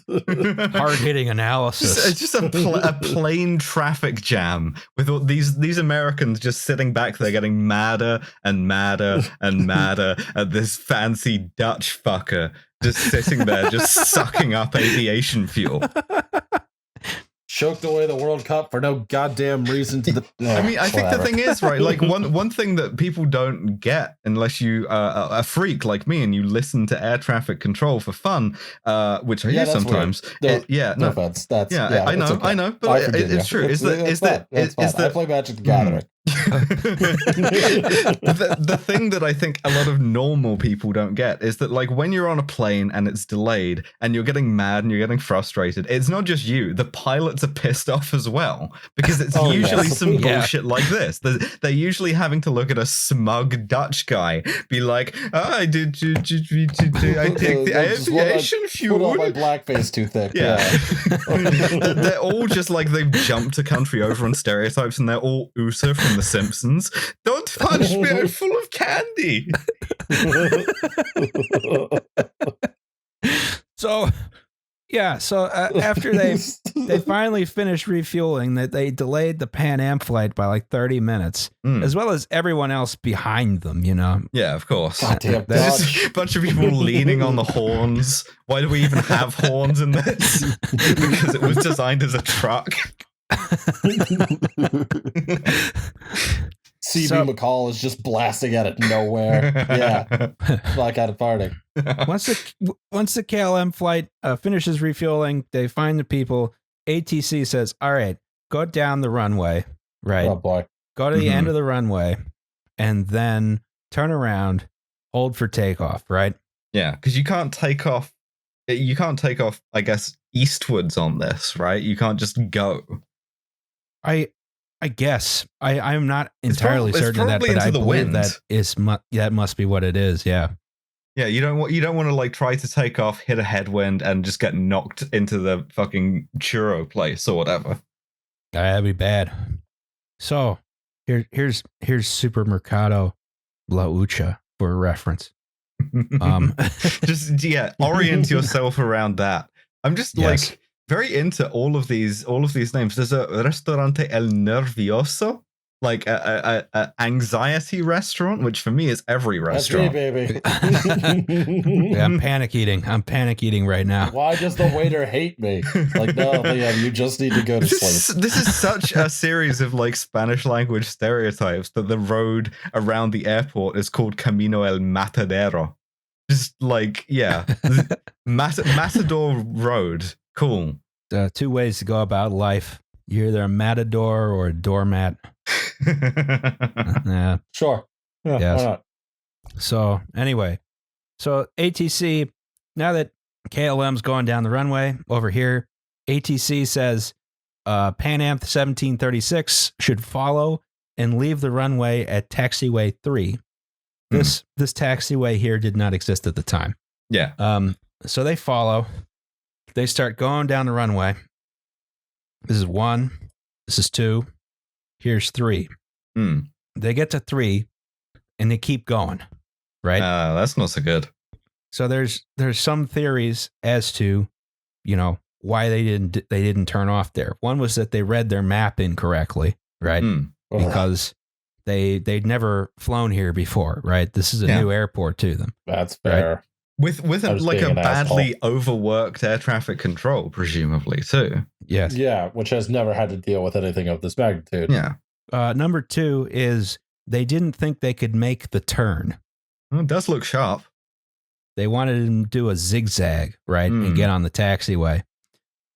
Hard-hitting analysis. It's just a plain traffic jam with all these Americans just sitting back there getting madder and madder and madder at this fancy Dutch fucker just sitting there just sucking up aviation fuel. Choked away the World Cup for no goddamn reason. I mean, I think the thing is, right, like one thing that people don't get unless you are a freak like me and you listen to air traffic control for fun, which I do sometimes. No offense. That's I know, but it's true. Is that I play Magic the Gathering. The thing that I think a lot of normal people don't get is that, like, when you're on a plane and it's delayed and you're getting mad and you're getting frustrated, it's not just you. The pilots are pissed off as well because it's usually some bullshit like this. They're usually having to look at a smug Dutch guy, be like, I take the aviation fuel. Put on my blackface too thick. Yeah. They're all just like they've jumped a country over on stereotypes and they're all Usa from The Simpsons. Don't punch me, I'm full of candy. So after they finally finished refueling, that they delayed the Pan Am flight by like 30 minutes, as well as everyone else behind them, you know? Yeah, of course. Goddamn, There's just a bunch of people leaning on the horns. Why do we even have horns in this? Because it was designed as a truck. CB McCall is just blasting out of nowhere. Yeah, like out of farting. Once the KLM flight finishes refueling, they find the people. ATC says, "All right, go down the runway. Right, Oh boy, go to the end of the runway, and then turn around, hold for takeoff. Right? Yeah, because you can't take off. You can't take off, I guess, eastwards on this, right? You can't just go. I guess I'm not entirely certain of that, but I believe that must be what it is. Yeah. Yeah, you don't want to like try to take off, hit a headwind, and just get knocked into the fucking churro place or whatever. That'd be bad. So here's Supermercado La Ucha for a reference. Just orient yourself around that. I'm just like very into all of these names. There's a Restaurante El Nervioso, like a anxiety restaurant, which for me is every restaurant. That's me, baby. Yeah, I'm panic eating right now. Why does the waiter hate me? Like, no, Liam, you just need to go to sleep. This is such a series of like Spanish language stereotypes that the road around the airport is called Camino El Matadero. Just like, yeah, Matador Road. Cool. Two ways to go about life. You're either a matador or a doormat. Yeah. Sure. Yeah, yes. Why not? So anyway, ATC, now that KLM's going down the runway over here, ATC says Pan Am 1736 should follow and leave the runway at taxiway 3. This taxiway here did not exist at the time. Yeah. So they follow. They start going down the runway. This is 1. This is 2. Here's 3. They get to 3, and they keep going. Right? That's not so good. So there's some theories as to, why they didn't turn off there. One was that they read their map incorrectly, right? Because they'd never flown here before, right? This is a new airport to them. That's fair. Right? With a badly overworked air traffic control, presumably, too. Yes. Yeah, which has never had to deal with anything of this magnitude. Yeah. Number 2 is they didn't think they could make the turn. Well, it does look sharp. They wanted him to do a zigzag, right, and get on the taxiway.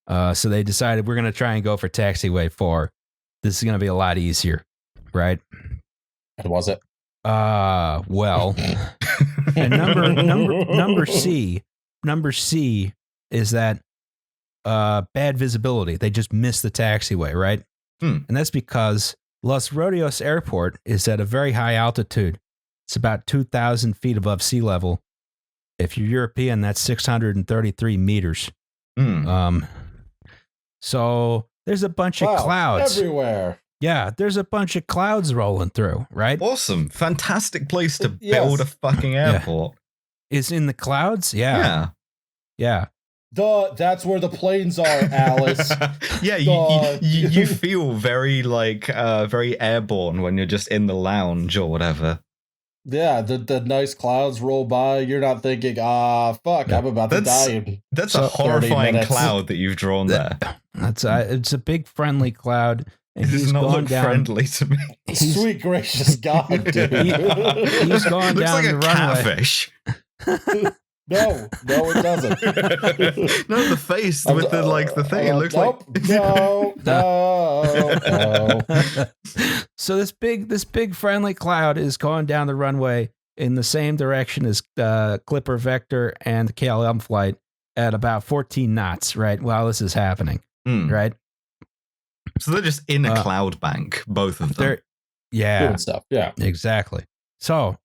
So they decided we're going to try and go for taxiway 4. This is going to be a lot easier, right? And was it? Well, and number C is that bad visibility. They just missed the taxiway, right? And that's because Los Rodeos Airport is at a very high altitude. It's about 2,000 feet above sea level. If you're European, that's 633 meters. So there's a bunch of clouds everywhere. Yeah, there's a bunch of clouds rolling through, right? Awesome. Fantastic place to build a fucking airport. Is in the clouds? Yeah. That's where the planes are, Alice. Yeah, you feel very very airborne when you're just in the lounge or whatever. Yeah, the nice clouds roll by. You're not thinking, fuck, I'm about to die. That's a horrifying cloud that you've drawn there. It's a big friendly cloud. And he's not look friendly to me. Sweet gracious God, dude. He's gone looks down like the a runway. catfish. No, it doesn't. No, the face with the thing. It looks nope, like no. So this big friendly cloud is going down the runway in the same direction as Clipper Vector and the KLM flight at about 14 knots, right? While this is happening, right? So they're just in a cloud bank, both of them. Doing stuff. Yeah, exactly. So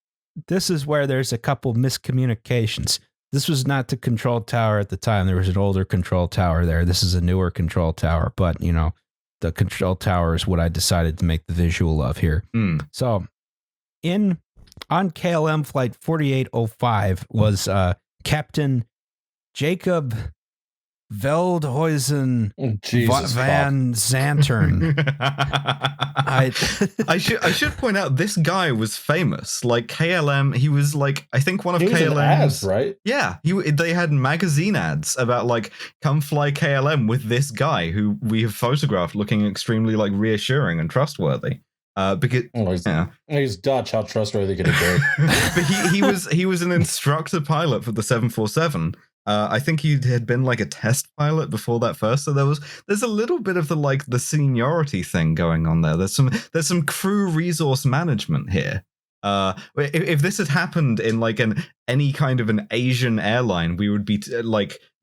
this is where there's a couple miscommunications. This was not the control tower at the time. There was an older control tower there. This is a newer control tower, but the control tower is what I decided to make the visual of here. So on KLM flight 4805 was Captain Jacob Veldhuizen van Zantern. I should point out this guy was famous. Like KLM, he was I think one of KLM's ads, right? Yeah, they had magazine ads about come fly KLM with this guy who we have photographed looking extremely reassuring and trustworthy. Because he's Dutch. How trustworthy can it be? But he was an instructor pilot for the 747. I think he had been a test pilot before that first, so there's a little bit of the seniority thing going on there. There's some crew resource management here. If this had happened in any kind of an Asian airline, we would be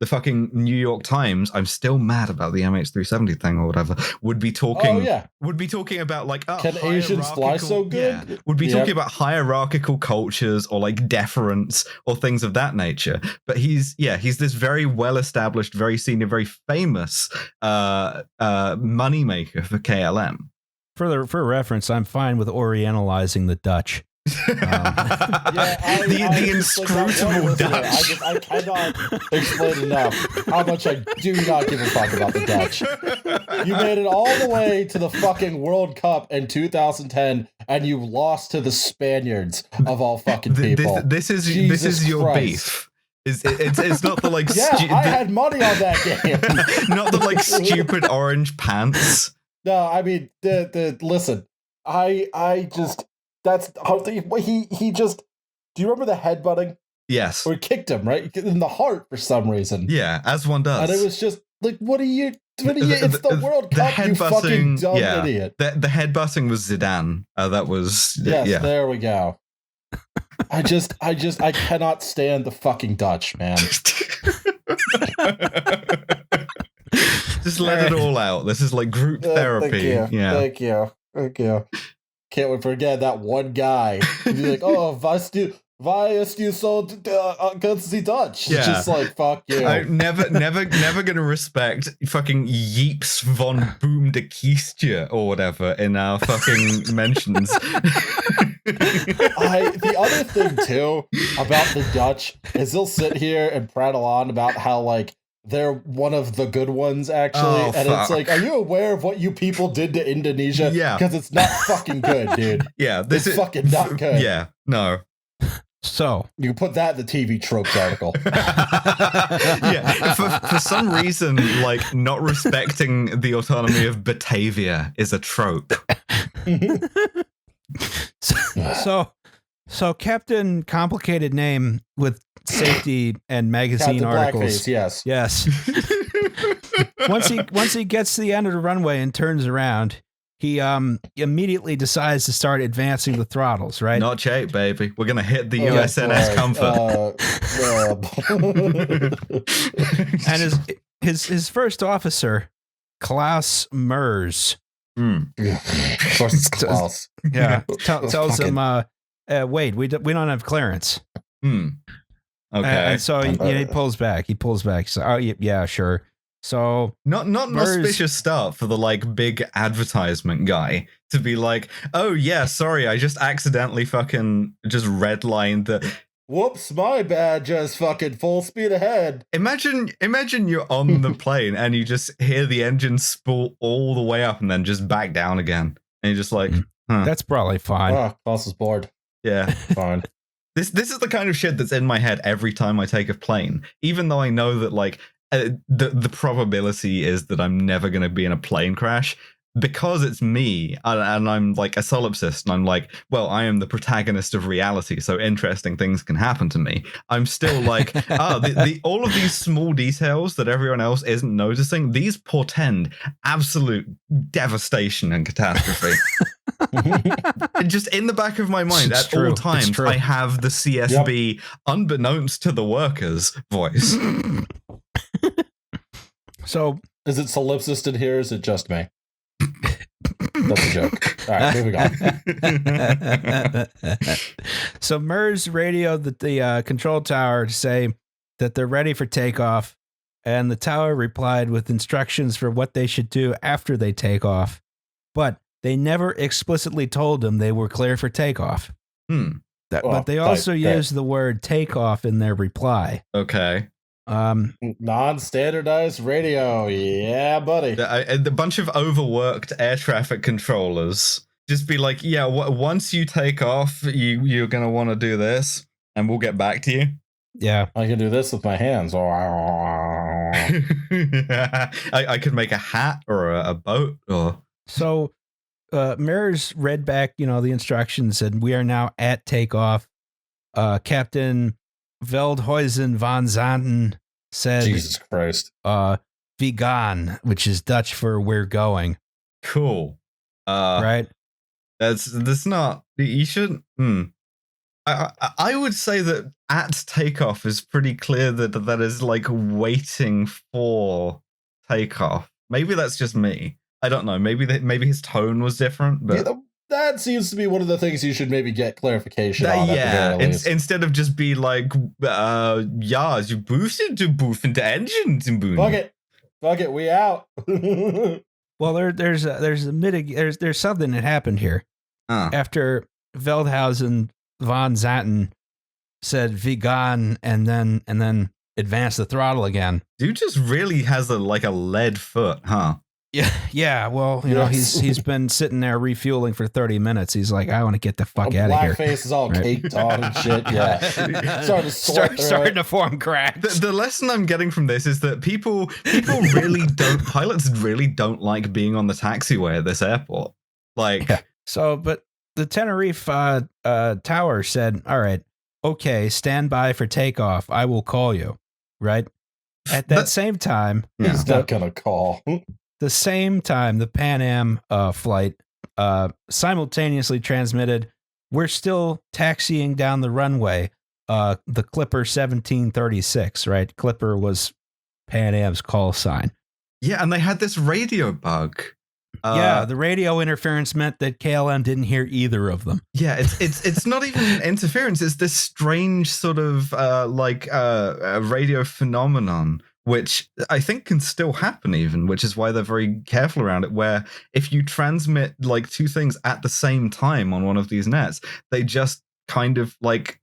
the fucking New York Times. I'm still mad about the MH370 thing or whatever. Would be talking. Would be talking about can Asians fly so good? Yeah, would be talking about hierarchical cultures or deference or things of that nature. But he's this very well established, very senior, very famous moneymaker for KLM. For reference, I'm fine with orientalizing the Dutch. The inscrutable Dutch. I cannot explain enough how much I do not give a fuck about the Dutch. You made it all the way to the fucking World Cup in 2010, and you lost to the Spaniards of all fucking people. This is your beef. It's not the I had money on that game. Not the stupid orange pants. No, I mean listen. I just that's how he just. Do you remember the headbutting? Yes. Or he kicked him right in the heart for some reason. Yeah, as one does. And it was just what are you? It's the World Cup, you fucking dumb idiot. The headbutting was Zidane. That was yes. There we go. I cannot stand the fucking Dutch, man. Just let it all out. This is group therapy. Thank you. Can't forget that one guy. He'd be like, "Oh, why is you so against the Dutch? Yeah. It's just like, fuck you. I'm never gonna respect fucking Jeeps von Boom de Kiestje or whatever in our fucking mentions. The other thing too about the Dutch is they'll sit here and prattle on about how like they're one of the good ones actually, and fuck. it's like, are you aware of what you people did to Indonesia? Yeah. Because it's not fucking good, dude. Yeah, this It's is fucking not good. Yeah, no. So You can put that in the TV tropes article. Yeah, for some reason, like not respecting the autonomy of Batavia is a trope. So Captain Complicated Name with safety and magazine Captain articles. Blackface, yes. Once he gets to the end of the runway and turns around, he immediately decides to start advancing the throttles, right? Not cheap, baby. We're gonna hit the USNS Comfort. And his first officer, Klaus Mers, Of course it's Klaus. tells him, wait, we don't have clearance. Okay. And so he pulls back. So, oh, yeah, sure. So not an auspicious start for the like big advertisement guy to be like, oh yeah, sorry, I just accidentally fucking just redlined the. Whoops, my bad. Just fucking full speed ahead. Imagine you're on the plane and you just hear the engine spool all the way up and then just back down again, and you're just like, that's probably fine. Oh, Klaus is bored. Yeah, Fine. This is the kind of shit that's in my head every time I take a plane, even though I know that like the probability is that I'm never going to be in a plane crash, because it's me and I'm like a solipsist and I'm like, well, I am the protagonist of reality, so interesting things can happen to me. I'm still like, all of these small details that everyone else isn't noticing, these portend absolute devastation and catastrophe. Just in the back of my mind at all times, I have the CSB unbeknownst to the workers voice. So is it solipsist in here? Or is it just me? That's a joke. All right, moving on. So Mers radioed the control tower to say that they're ready for takeoff, and the tower replied with instructions for what they should do after they take off, but they never explicitly told them they were clear for takeoff. But they also used the word takeoff in their reply. Okay. Non-standardized radio, yeah, buddy. A bunch of overworked air traffic controllers just be like, yeah, once you take off, you're gonna want to do this, and we'll get back to you. Yeah, I can do this with my hands. I could make a hat or a boat. Or so Mers read back, the instructions, and we are now at takeoff. Captain Veldhuizen van Zanten said, Jesus Christ. "We gaan," which is Dutch for "we're going." Cool. Right? That's not. You shouldn't. I would say that at takeoff is pretty clear that is like waiting for takeoff. Maybe that's just me. I don't know. Maybe his tone was different, but. Yeah, that seems to be one of the things you should maybe get clarification on. Yeah, instead of just be like, yeah, you boosted to boost into engines and boom. Fuck it, we out. Well, there's something that happened here. After Veldhuizen van Zanten said vegan and then advanced the throttle again. Dude just really has a lead foot, huh? Yeah. Well, he's been sitting there refueling for 30 minutes. He's like, I want to get the fuck out of here. Blackface is all caked on and shit. Yeah, starting to form cracks. The lesson I'm getting from this is that pilots really don't like being on the taxiway at this airport. So, but the Tenerife tower said, "All right, okay, stand by for takeoff. I will call you." Right at that same time, he's not gonna call. The same time, the Pan Am flight simultaneously transmitted, "We're still taxiing down the runway." The Clipper 1736, right? Clipper was Pan Am's call sign. Yeah, and they had this radio bug. Yeah, the radio interference meant that KLM didn't hear either of them. Yeah, it's not even interference. It's this strange sort of radio phenomenon, which I think can still happen even, which is why they're very careful around it, where if you transmit like two things at the same time on one of these nets, they just kind of like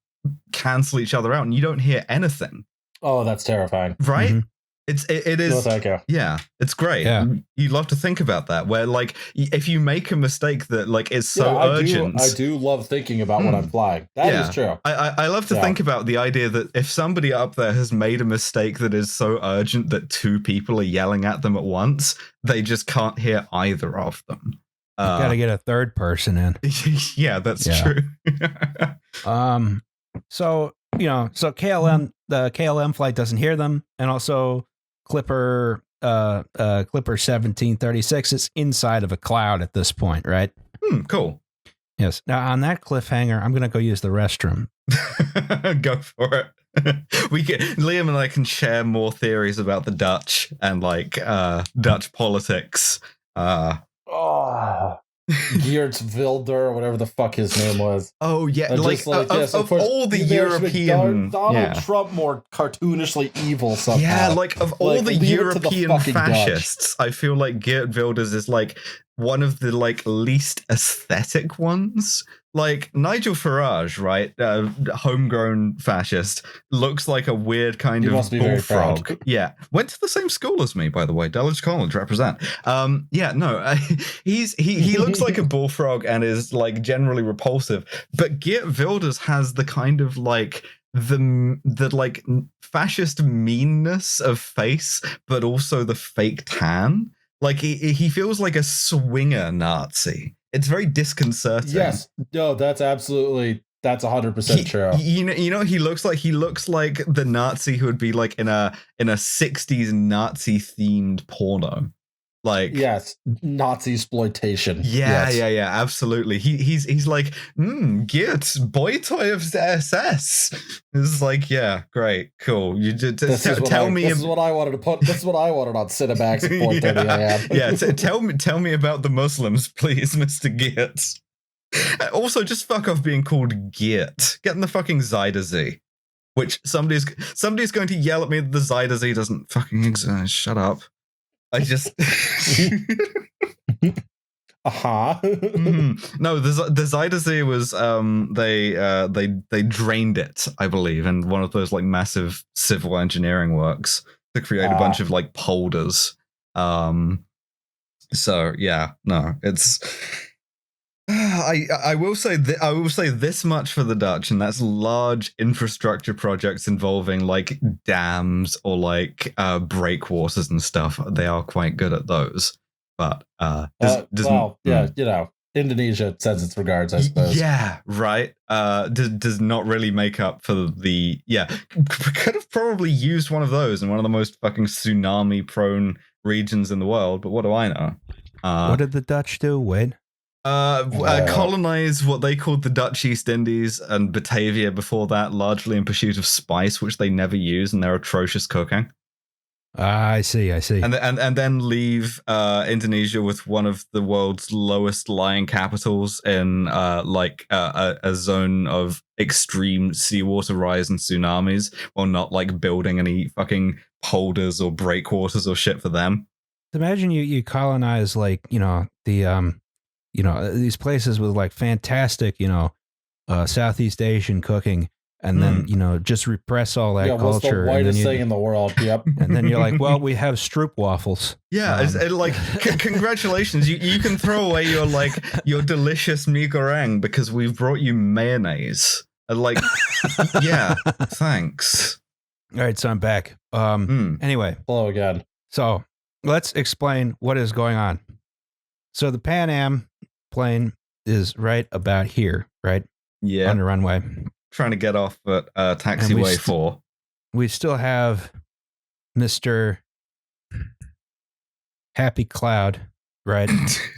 cancel each other out and you don't hear anything. Oh, that's terrifying. Right? Mm-hmm. It is. No, thank you. Yeah, it's great. Yeah. You love to think about that, where like if you make a mistake that like is so urgent. I do love thinking about when I'm flying. That is true. I love to think about the idea that if somebody up there has made a mistake that is so urgent that two people are yelling at them at once, they just can't hear either of them. You got to get a third person in. Yeah, that's true. So KLM, the KLM flight doesn't hear them, and also Clipper 1736 is inside of a cloud at this point, right? Cool. Yes. Now on that cliffhanger, I'm going to go use the restroom. Go for it. Liam and I can share more theories about the Dutch and like Dutch politics. Geert Wilder, whatever the fuck his name was. Oh yeah, Of all the European Donald Trump more cartoonishly evil somehow. Yeah, like of all the European fascists, Dutch. I feel like Geert Wilders is like one of the like least aesthetic ones. Like Nigel Farage, right? Homegrown fascist, looks like a weird kind of bullfrog. Yeah, went to the same school as me, by the way. Dulwich College represent. He looks like a bullfrog and is like generally repulsive. But Geert Wilders has the kind of like the like fascist meanness of face, but also the fake tan. Like he feels like a swinger Nazi. It's very disconcerting. Yes. No, that's 100% true. You know what he looks like? He looks like the Nazi who would be like in a 60s Nazi themed porno. Like yes, Nazi exploitation. Yeah, yes. yeah, absolutely. He's like, Geert, boy toy of the SS. It's like, yeah, great, cool. You did tell me. This is what I wanted to put. This is what I wanted on Cinemax at 4:30 a.m. Yeah, tell me about the Muslims, please, Mr. Geert. Also, just fuck off being called Geert. Get in the fucking Zyder-Z. Which somebody's going to yell at me that the Zyder-Z doesn't fucking exist. Shut up. I just No, the Zyder-Z was they drained it, I believe, in one of those like massive civil engineering works to create a bunch of like polders. So yeah, no, it's I will say this much for the Dutch, and that's large infrastructure projects involving like dams or like breakwaters and stuff. They are quite good at those. But Indonesia sends its regards, I suppose. Yeah, right. Does not really make up for the could have probably used one of those in one of the most fucking tsunami prone regions in the world. But what do I know? What did the Dutch do? Wait. Colonize what they called the Dutch East Indies and Batavia before that, largely in pursuit of spice, which they never use, and their atrocious cooking. I see. And then leave Indonesia with one of the world's lowest lying capitals in a zone of extreme seawater rise and tsunamis, while not like building any fucking polders or breakwaters or shit for them. Imagine you colonize like these places with like fantastic, Southeast Asian cooking, and then, just repress all that culture. What's the whitest thing in the world? Yep. And then you're like, well, we have stroop waffles. Yeah, congratulations. You can throw away your delicious mee goreng because we've brought you mayonnaise. Yeah, thanks. All right, so I'm back. Anyway. Hello again. So let's explain what is going on. So the Pan Am plane is right about here, right? Yeah. On the runway. Trying to get off at taxiway 4. We still have Mr. Happy Cloud, right?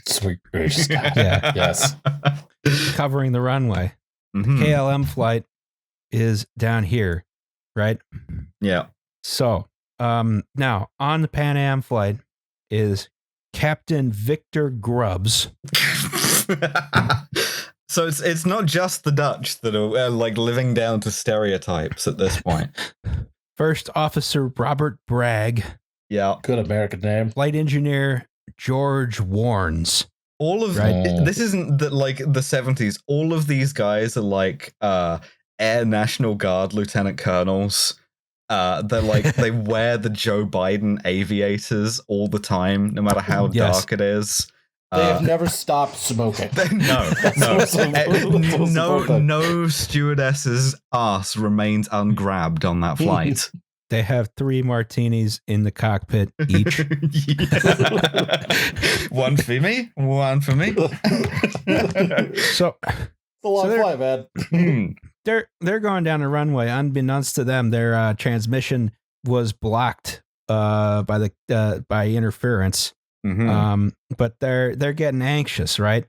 Sweet gracious. Yeah. Yes. Covering the runway. Mm-hmm. The KLM flight is down here, right? Yeah. So, now on the Pan Am flight is Captain Victor Grubbs. So it's not just the Dutch that are like living down to stereotypes at this point. First Officer Robert Bragg. Yeah. Good American name. Flight Engineer George Warnes. All of this isn't that like the 70s. All of these guys are like Air National Guard lieutenant colonels. They're like they wear the Joe Biden aviators all the time, no matter how dark it is. They have never stopped smoking. No stewardess's ass remains ungrabbed on that flight. They have 3 martinis in the cockpit each. One for me, one for me. So it's a long flight, man. They're going down the runway. Unbeknownst to them, their transmission was blocked by interference. Mm-hmm. But they're getting anxious, right?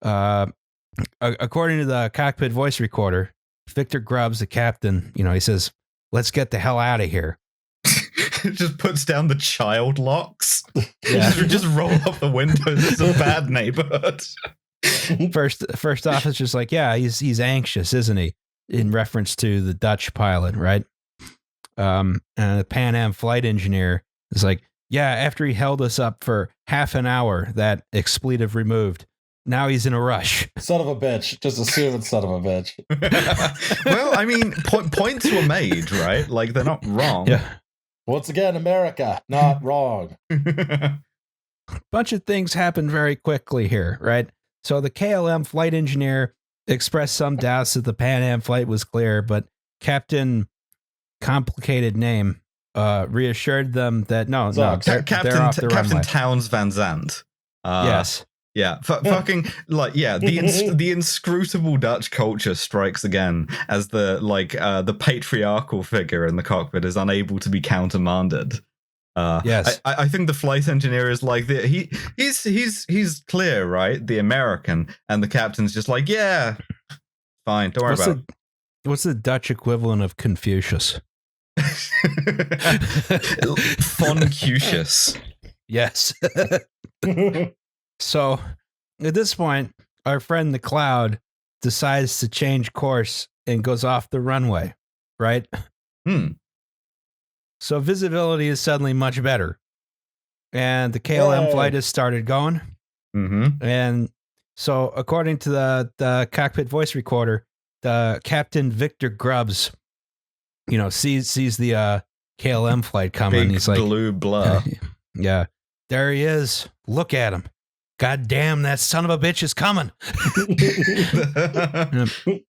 According to the cockpit voice recorder, Victor Grubbs, the captain, he says, "Let's get the hell out of here." Just puts down the child locks. Yeah. just roll up the windows. It's a bad neighborhood. First officer's like, "Yeah, he's anxious, isn't he?" In reference to the Dutch pilot, right? And the Pan Am flight engineer is like, "Yeah, after he held us up for half an hour, that expletive removed. Now he's in a rush." Son of a bitch. Just assume it's son of a bitch. Well, I mean, points were made, right? Like, they're not wrong. Yeah. Once again, America, not wrong. Bunch of things happen very quickly here, right? So the KLM flight engineer expressed some doubts that the Pan Am flight was clear, but Captain Complicated Name reassured them that no, they're off the Captain runway. Towns Van Zandt. Yes. Yeah, fucking the inscrutable Dutch culture strikes again as the patriarchal figure in the cockpit is unable to be countermanded. Yes, I think the flight engineer is like he's clear, right? The American, and the captain's just like, yeah, fine, don't worry about it. What's the Dutch equivalent of Confucius? Foncucius. Yes. So at this point, our friend the Cloud decides to change course and goes off the runway, right? So visibility is suddenly much better. And the KLM flight has started going. Mm-hmm. And so according to the cockpit voice recorder, the Captain Victor Grubbs, sees the KLM flight coming. He's like, blue blur. Yeah, there he is. Look at him. God damn, that son of a bitch is coming.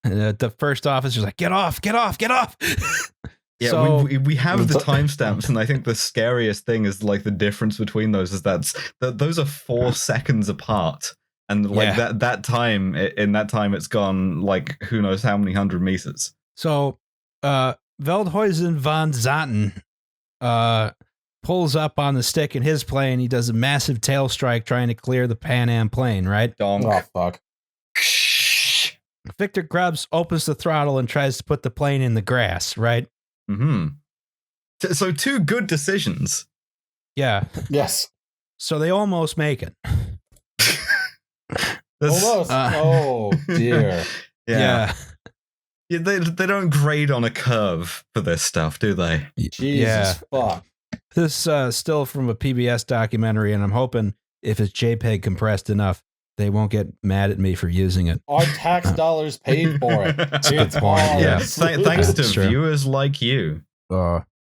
The first officer's like, get off. Yeah, so, we have the timestamps, and I think the scariest thing is like the difference between those is that those are 4 seconds apart, and like that time it's gone like who knows how many 100 meters. So, Veldhuizen van Zanten pulls up on the stick in his plane. He does a massive tail strike trying to clear the Pan Am plane, right? Donk. Oh, fuck. Victor Grubbs opens the throttle and tries to put the plane in the grass, right? Mm-hmm. So 2 good decisions. Yeah. Yes. So they almost make it. Almost. Oh, dear. Yeah. They don't grade on a curve for this stuff, do they? Jesus fuck. This still from a PBS documentary, and I'm hoping if it's JPEG compressed enough, they won't get mad at me for using it. Our tax dollars paid for it. That's a good point. Yeah. Thanks to viewers like you.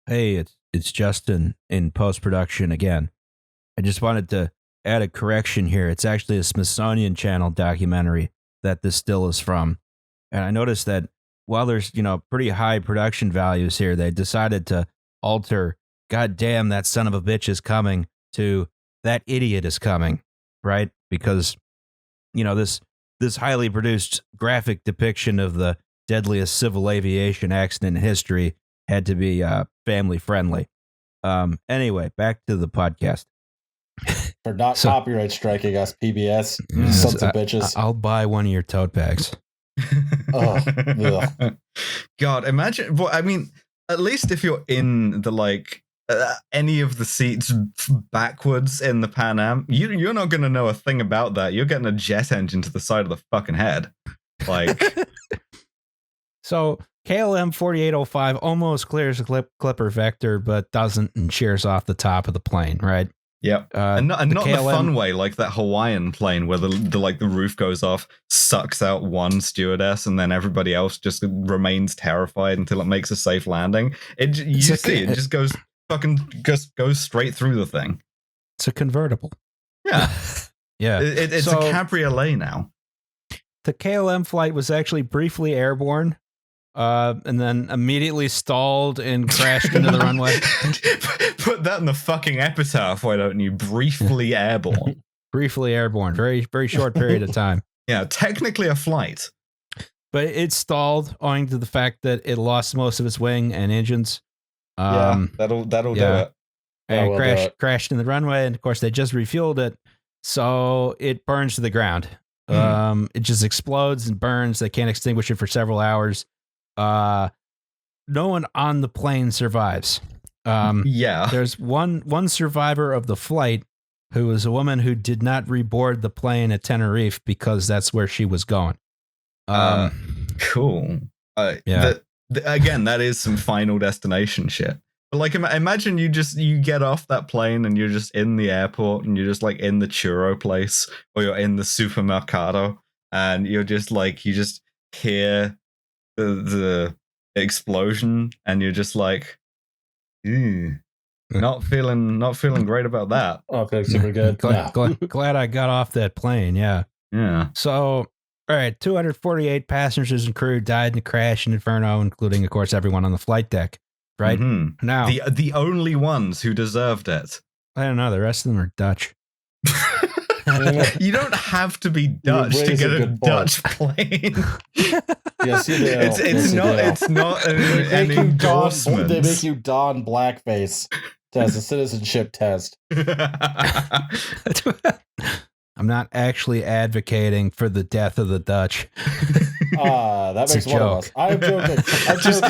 Hey, it's Justin in post-production again. I just wanted to add a correction here. It's actually a Smithsonian Channel documentary that this still is from. And I noticed that while there's, pretty high production values here, they decided to alter, God damn, that son of a bitch is coming, to that idiot is coming, right? Because, this highly produced graphic depiction of the deadliest civil aviation accident in history had to be family friendly. Anyway, back to the podcast. For not copyright striking us, PBS, sons of bitches. I'll buy one of your tote bags. God, imagine. Well, I mean, at least if you're in the any of the seats backwards in the Pan Am, you're not going to know a thing about that. You're getting a jet engine to the side of the fucking head. Like, so KLM 4805 almost clears the Clipper Vector, but doesn't and shears off the top of the plane, right? Yep. And not the KLM fun way, like that Hawaiian plane where the roof goes off, sucks out one stewardess, and then everybody else just remains terrified until it makes a safe landing. It just goes straight through the thing. It's a convertible. Yeah. Yeah. It's a cabriolet now. The KLM flight was actually briefly airborne. And then immediately stalled and crashed into the runway. Put that in the fucking epitaph, why don't you? Briefly airborne. Briefly airborne. Very, very short period of time. Yeah, technically a flight. But it stalled owing to the fact that it lost most of its wing and engines. That'll do it. And crashed in the runway, and of course they just refueled it, so it burns to the ground. It just explodes and burns. They can't extinguish it for several hours. No one on the plane survives. There's one survivor of the flight who was a woman who did not reboard the plane at Tenerife because that's where she was going. Cool. Again, that is some Final Destination shit. But like, imagine you get off that plane and you're just in the airport and you're just like in the churro place or you're in the supermercado and you're just like, you just hear the explosion and you're just like, not feeling great about that. Oh, feeling super good. Glad I got off that plane. Yeah. So, all right, 248 passengers and crew died in the crash and inferno, including, of course, everyone on the flight deck. Right now, the only ones who deserved it. I don't know. The rest of them are Dutch. You don't have to be Dutch to get a Dutch plane. Yes, you do. It's not an endorsement. They make you don blackface as a citizenship test. I'm not actually advocating for the death of the Dutch. That makes one of us. I'm joking. Just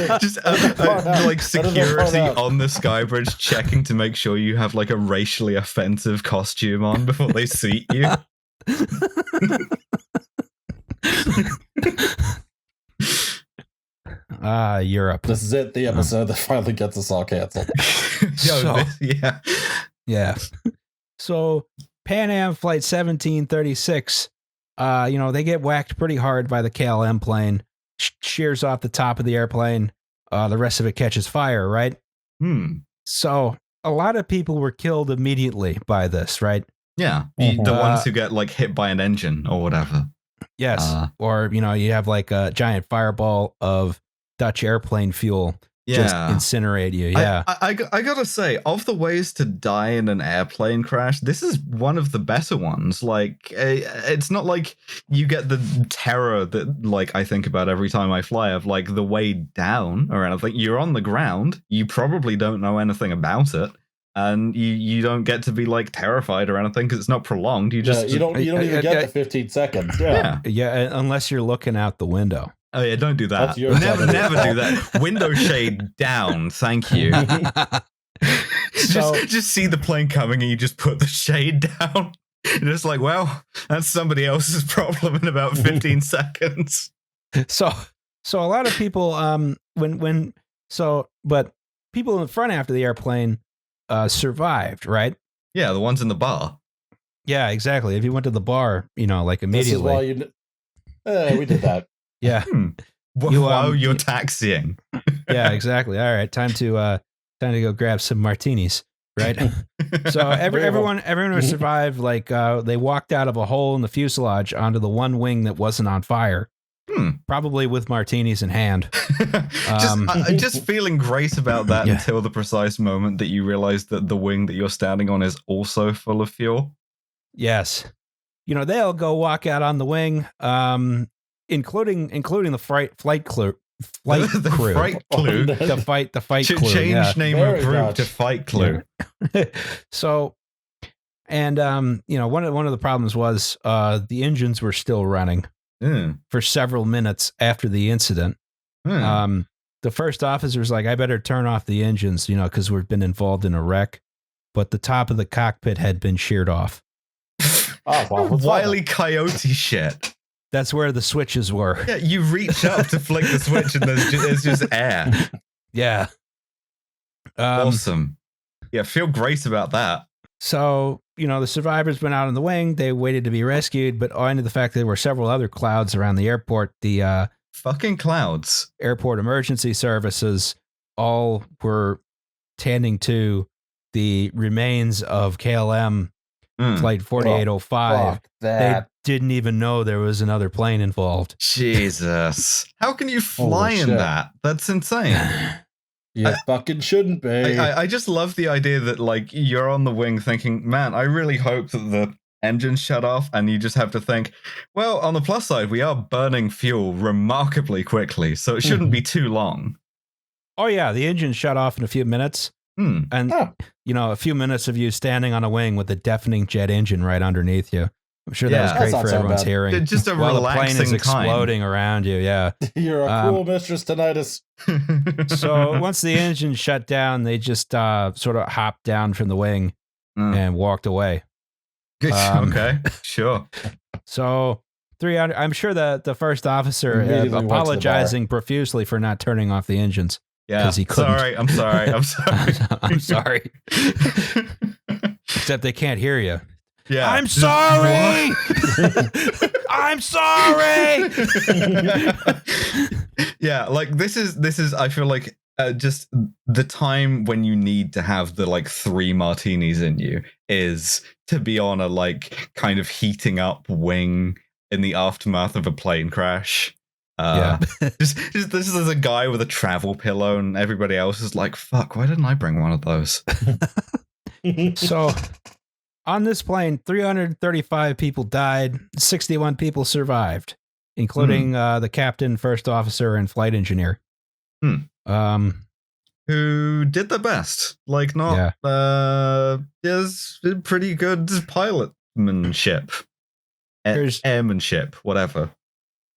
like security on the Skybridge checking to make sure you have like a racially offensive costume on before they seat you. Europe. This is it. The episode that finally gets us all canceled. Yeah. So Pan Am Flight 1736, they get whacked pretty hard by the KLM plane, shears off the top of the airplane. The rest of it catches fire, right? So a lot of people were killed immediately by this, right? Yeah. The ones who get like hit by an engine or whatever. Yes. Or, you have like a giant fireball of Dutch airplane fuel. Just incinerate you. Yeah. I gotta say, of the ways to die in an airplane crash, this is one of the better ones. Like, it's not like you get the terror that like I think about every time I fly of like the way down or anything. You're on the ground. You probably don't know anything about it. And you don't get to be like terrified or anything because it's not prolonged. You don't even get the 15 seconds. Yeah, unless you're looking out the window. Oh yeah, don't do that. Never do that. Window shade down, thank you. Just see the plane coming and you just put the shade down. You're just like, well, that's somebody else's problem in about 15 seconds. So a lot of people, but people in the front after the airplane survived, right? Yeah, the ones in the bar. Yeah, exactly. If you went to the bar, like immediately. This is why we did that. Yeah. While you're taxiing. Yeah, exactly. All right, time to go grab some martinis, right? So everyone who survived, like they walked out of a hole in the fuselage onto the one wing that wasn't on fire. Probably with martinis in hand. Just feeling great about that until the precise moment that you realize that the wing that you're standing on is also full of fuel. Yes. They'll go walk out on the wing, including the flight crew. The fight crew. Change name of group to fight crew. Yeah. So, and one of the problems was the engines were still running for several minutes after the incident. The the first officer's like, I better turn off the engines, because we've been involved in a wreck. But the top of the cockpit had been sheared off. Oh, well, Wile E. Coyote shit. That's where the switches were. Yeah, you reach up to flick the switch and there's just air. Yeah. Awesome. Yeah, feel great about that. So, the survivors went out on the wing. They waited to be rescued, but owing to the fact that there were several other clouds around the airport, the fucking clouds. Airport emergency services all were tending to the remains of KLM Flight 4805. They didn't even know there was another plane involved. Jesus. How can you fly in that? That's insane. You fucking shouldn't be. I just love the idea that, like, you're on the wing thinking, man, I really hope that the engines shut off, and you just have to think, well, on the plus side, we are burning fuel remarkably quickly, so it shouldn't be too long. Oh, yeah, the engine shut off in a few minutes. And, a few minutes of you standing on a wing with a deafening jet engine right underneath you. I'm sure that was great for everyone's hearing. Just a while relaxing the plane is exploding around you, yeah. You're a cool mistress, tinnitus. So once the engine shut down, they just sort of hopped down from the wing and walked away. Okay, sure. So 300. I'm sure that the first officer apologizing profusely for not turning off the engines. Yeah, because he couldn't. I'm sorry. I'm sorry. Except they can't hear you. Yeah, I'm sorry. I'm sorry. Yeah, like this is. I feel like just the time when you need to have the like 3 martinis in you is to be on a like kind of heating up wing in the aftermath of a plane crash. Just this is a guy with a travel pillow, and everybody else is like, "Fuck, why didn't I bring one of those?" So, on this plane, 335 people died, 61 people survived, including the captain, first officer, and flight engineer. Who did the best? Like, not is pretty good pilotmanship, airmanship, whatever.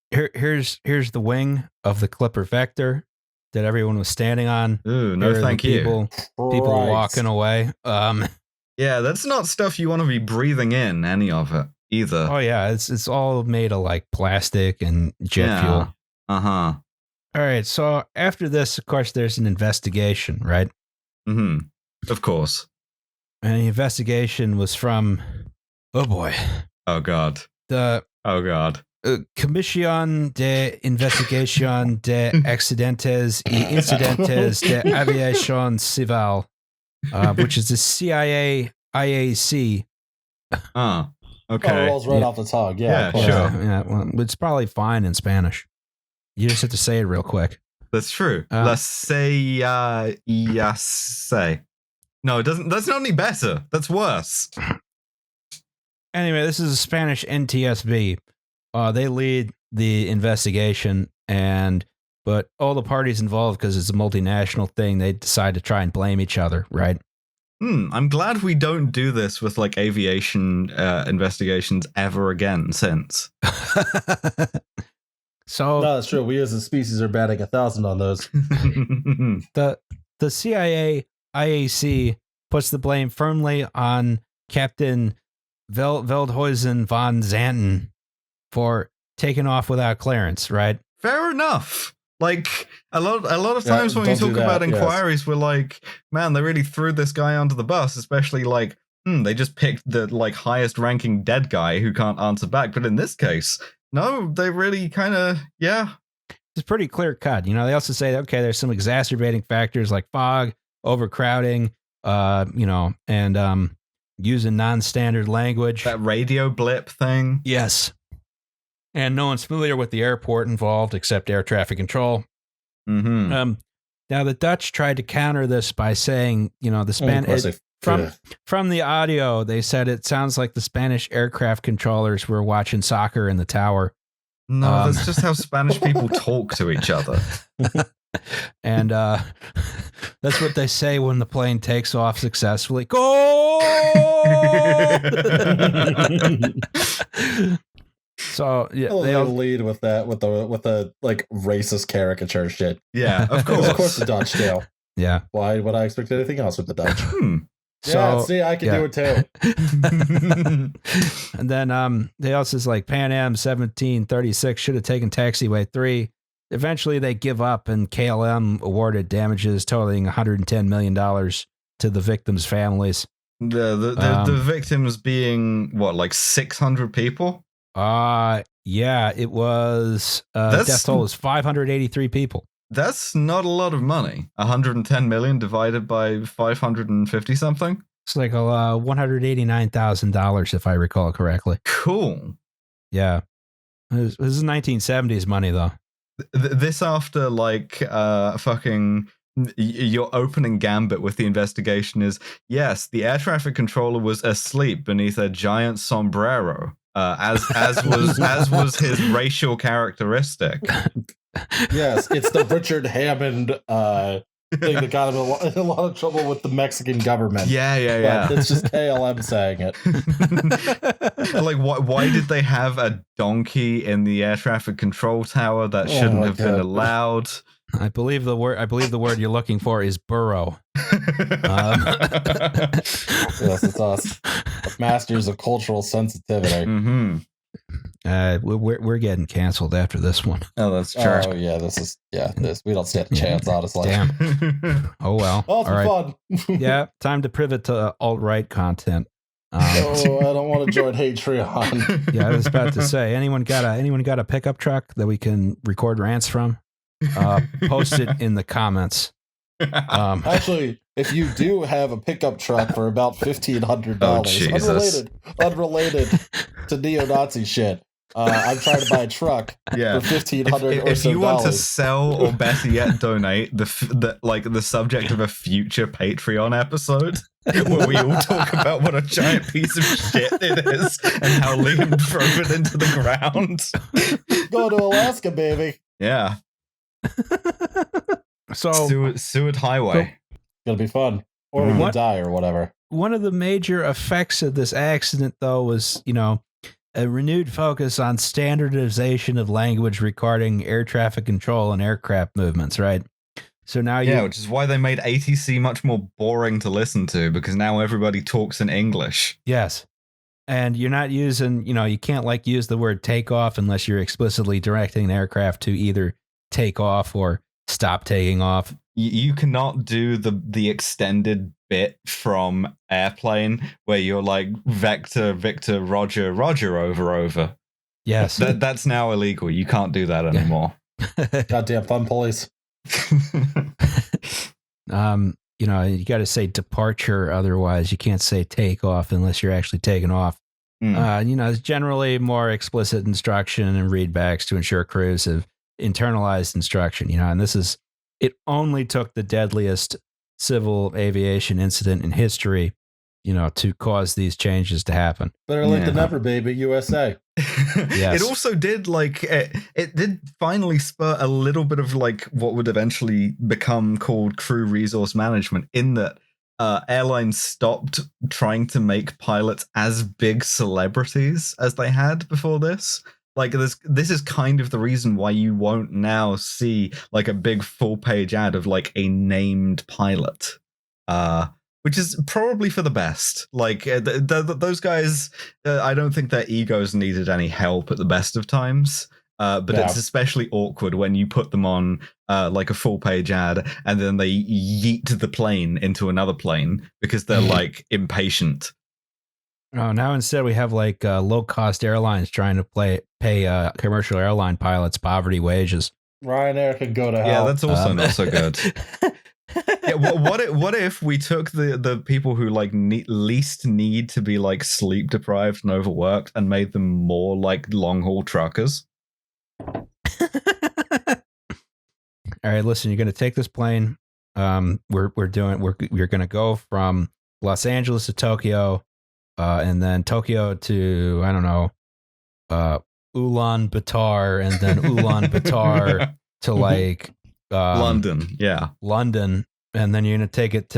Here's the wing of the Clipper Vector that everyone was standing on. Ooh, no, thank you. People walking away. Yeah, that's not stuff you want to be breathing in, any of it either. Oh yeah, it's all made of like plastic and jet fuel. All right, so after this, of course, there's an investigation, right? Of course. And the investigation was from, oh boy. Oh god. Comisión de Investigación de Accidentes y Incidentes de Aviación Civil, which is the CIA IAC. Okay. Oh, it rolls right off the tongue. Yeah, sure. Yeah, well, it's probably fine in Spanish. You just have to say it real quick. That's true. La CIA. No, it doesn't. That's not any better. That's worse. Anyway, this is a Spanish NTSB. They lead the investigation, but all the parties involved, because it's a multinational thing, they decide to try and blame each other, right? I'm glad we don't do this with like aviation investigations ever again since. So no, that's true. We as a species are batting 1,000 on those. The CIA IAC puts the blame firmly on Captain Veldhuizen von Zanten for taking off without clearance, right? Fair enough. Like a lot of times when we talk about inquiries, we're like, man, they really threw this guy onto the bus, especially like, they just picked the like highest ranking dead guy who can't answer back. But in this case, no, they really kind of, It's pretty clear cut. They also say, okay, there's some exacerbating factors like fog, overcrowding, and using non-standard language. That radio blip thing. Yes. And no one's familiar with the airport involved except air traffic control. Now, the Dutch tried to counter this by saying, the Spanish from the audio, they said it sounds like the Spanish aircraft controllers were watching soccer in the tower. No, that's just how Spanish people talk to each other. And that's what they say when the plane takes off successfully. Go! So yeah, They lead with that with the like racist caricature shit. Yeah, of Of course course. the Dutch do. yeah. Why would I expect anything else with the Dutch? So See, I can do it too. And then they also like Pan Am 1736 should have taken Taxiway 3. Eventually they give up and KLM awarded damages totaling $110 million to the victims' families. The victims being what, like 600 people? Yeah, it was death toll was 583 people. That's not a lot of money. 110 million divided by 550 something. It's like $189,000 if I recall correctly. Cool. Yeah, this is 1970s money though. This after like fucking your opening gambit with the investigation is, yes, the air traffic controller was asleep beneath a giant sombrero, as was his racial characteristic. Yes, it's the Richard Hammond thing that got him in a lot of trouble with the Mexican government. Yeah. But it's just KLM saying it. Like, why did they have a donkey in the air traffic control tower? That shouldn't have been allowed. I believe the word you're looking for is burrow. Yes, it's us. Masters of cultural sensitivity. Mm-hmm. We're getting canceled after this one. Oh, that's true. Oh yeah, this we don't stand a chance, honestly. Damn. Oh well. Oh, it's fun. Yeah, time to pivot to alt-right content. I don't want to join Patreon. Yeah, I was about to say, anyone got a pickup truck that we can record rants from? Post it in the comments. Actually, if you do have a pickup truck for about $1,500, unrelated to neo-Nazi shit, I'm trying to buy a truck for $1,500 if you want to sell, or better yet, donate the subject of a future Patreon episode where we all talk about what a giant piece of shit it is and how Liam drove it into the ground. Go to Alaska, baby. Yeah. So Seward Highway. It's gonna be fun, or we can die or whatever. One of the major effects of this accident, though, was a renewed focus on standardization of language regarding air traffic control and aircraft movements, right? So now which is why they made ATC much more boring to listen to, because now everybody talks in English. Yes. And you're not using, you can't use the word takeoff unless you're explicitly directing an aircraft to either take off or stop taking off. You cannot do the extended bit from Airplane where you're like Vector, Victor, Roger, Roger over. Yes. That's now illegal. You can't do that anymore. Goddamn fun police. You got to say departure, otherwise you can't say take off unless you're actually taking off. It's generally more explicit instruction and readbacks to ensure crews have internalized instruction, and it only took the deadliest civil aviation incident in history, to cause these changes to happen. Better late than never, baby, USA. Yes. It also did it did finally spur a little bit of what would eventually become called crew resource management, in that airlines stopped trying to make pilots as big celebrities as they had before this. This is kind of the reason why you won't now see a big full-page ad of a named pilot, which is probably for the best. Those guys, I don't think their egos needed any help at the best of times. But it's especially awkward when you put them on a full-page ad and then they yeet the plane into another plane because they're impatient. Oh, now instead we have low-cost airlines trying to pay commercial airline pilots poverty wages. Ryanair could go to hell. Yeah, that's also not so good. Yeah, what if we took the people who least need to be sleep deprived and overworked and made them more long haul truckers? All right, listen, you're going to take this plane. You're going to go from Los Angeles to Tokyo. And then Tokyo to, I don't know, Ulaanbaatar, and then Ulaanbaatar to London. Yeah. London. And then you're going to take it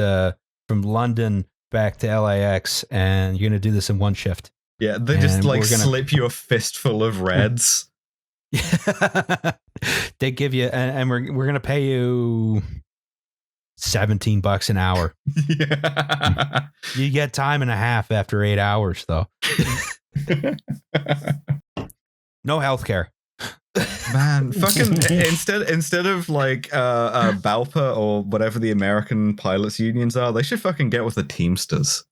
from London back to LAX, and you're going to do this in one shift. Yeah, they just And like we're gonna- slip you a fistful of reds. They give you, and we're gonna pay you $17 an hour. Yeah. You get time and a half after 8 hours, though. No healthcare. Man, fucking instead of like Balpa or whatever the American pilots unions are, they should fucking get with the Teamsters.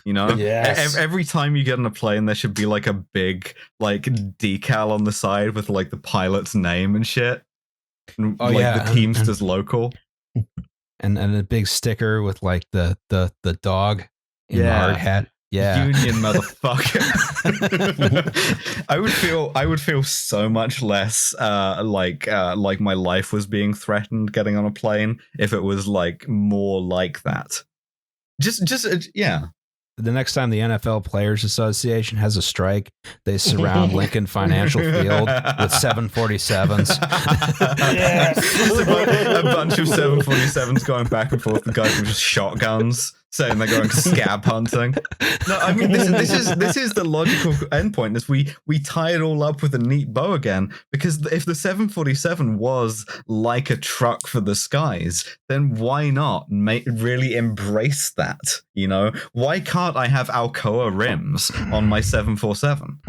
You know, Yes. every time you get on a plane, there should be like a big like decal on the side with like the pilot's name and shit. And, Oh, like yeah, the Teamsters local. And a big sticker with like the dog in the hard hat. Yeah. Union motherfucker. I would feel so much less like my life was being threatened getting on a plane if it was like more like that. Just yeah. The next time the NFL Players Association has a strike, they surround Lincoln Financial Field with 747s. Yes. Just a bunch of 747s going back and forth. The guys with just shotguns saying they're going scab hunting. No, I mean this is the logical endpoint. Is we tie it all up with a neat bow again, because if the 747 was like a truck for the skies, then why not really embrace that? You know, why can't I have Alcoa rims on my 747?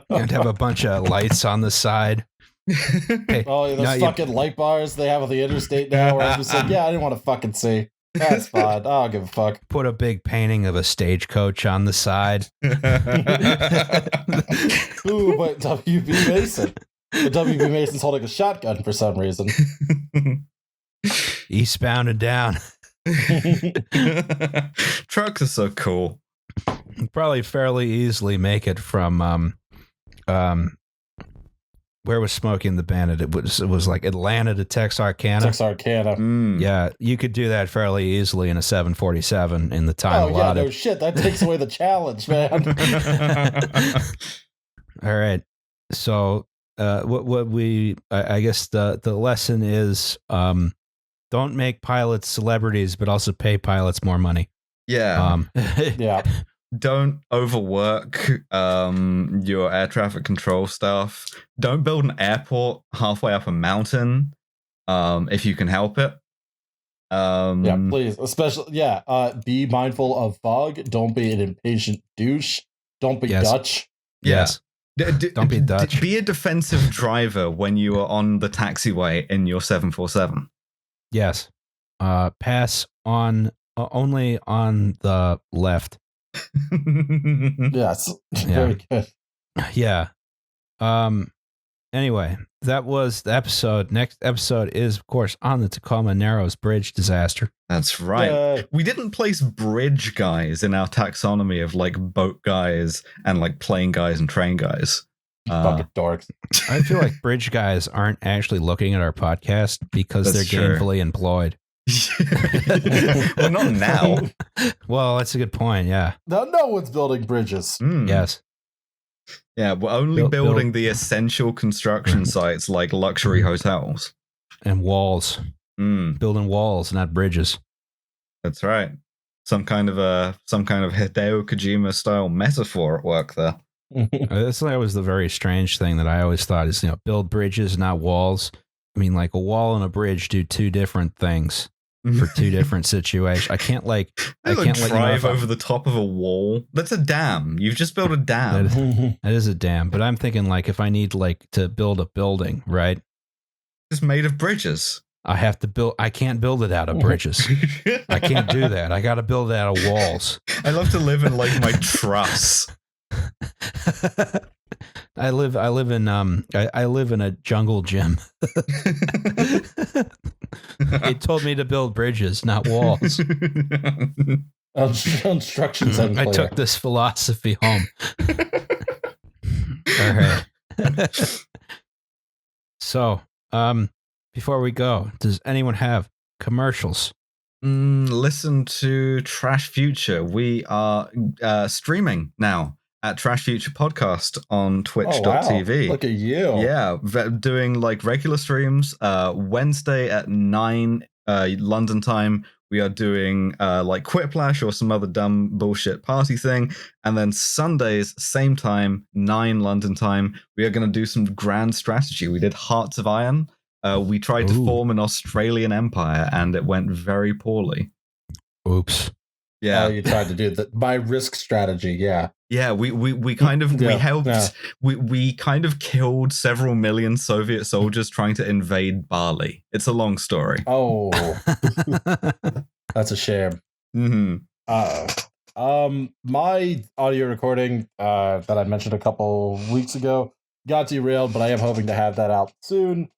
And have a bunch of lights on the side. Hey, Oh, those no, fucking light bars they have on the interstate now, where I'm just like, yeah, I didn't want to fucking see. That's fine. I don't give a fuck. put a big painting of a stagecoach on the side. Ooh, but WB Mason. But WB Mason's holding a shotgun for some reason. Eastbound and down. Trucks are so cool. Probably fairly easily make it from where was Smokey and the Bandit? It was like Atlanta to Texarkana. Texarkana. Yeah, you could do that fairly easily in a 747 in the time Oh, yeah, allotted. no shit. That takes away the challenge, man. All right. So I guess the lesson is don't make pilots celebrities, but also pay pilots more money. Yeah. Yeah. Don't overwork your air traffic control stuff. Don't build an airport halfway up a mountain if you can help it. Yeah, please. Especially, be mindful of fog. Don't be an impatient douche. Don't be Yes. Dutch. Yes. Don't be Dutch. Be a defensive driver when you are on the taxiway in your 747. Yes. Pass on only on the left. Yes. Very good. Yeah. Anyway, that was the episode. Next episode is, of course, on the Tacoma Narrows Bridge disaster. That's right. Yay. We didn't place bridge guys in our taxonomy of like boat guys and like plane guys and train guys. Fucking dorks. I feel like bridge guys aren't actually looking at our podcast because That's they're true. gainfully employed. Well, not now. Well, that's a good point. Yeah. Now, no one's building bridges. Yes. Yeah, we're only Build- building the essential construction sites like luxury hotels. And walls. Building walls, not bridges. That's right. Some kind of Hideo Kojima style metaphor at work there. That's always the very strange thing that I always thought is, build bridges, not walls. I mean, like a wall and a bridge do two different things for two different situations. I can't drive over the top of a wall. That's a dam. You've just built a dam. That is a dam. But I'm thinking like if I need like to build a building, right? It's made of bridges. I can't build it out of bridges. I can't do that. I got to build it out of walls. I love to live in like my truss. I live in a jungle gym. They told me to build bridges, not walls. Instructions unclear. I took this philosophy home. All right. So, before we go, does anyone have commercials? Listen to Trash Future. We are streaming now at Trash Future Podcast on twitch.tv. Look at you. Yeah, doing like regular streams Wednesday at 9 London time, We are doing like Quiplash or some other dumb bullshit party thing. And then Sundays, same time, 9 London time, we are going to do some grand strategy. We did Hearts of Iron. We tried to form an Australian empire, and it went very poorly. Oops. Yeah, you tried to do my risk strategy. Yeah, we kind of we helped. We kind of killed several million Soviet soldiers trying to invade Bali. It's a long story. Oh, that's a shame. My audio recording that I mentioned a couple weeks ago got derailed, but I am hoping to have that out soon.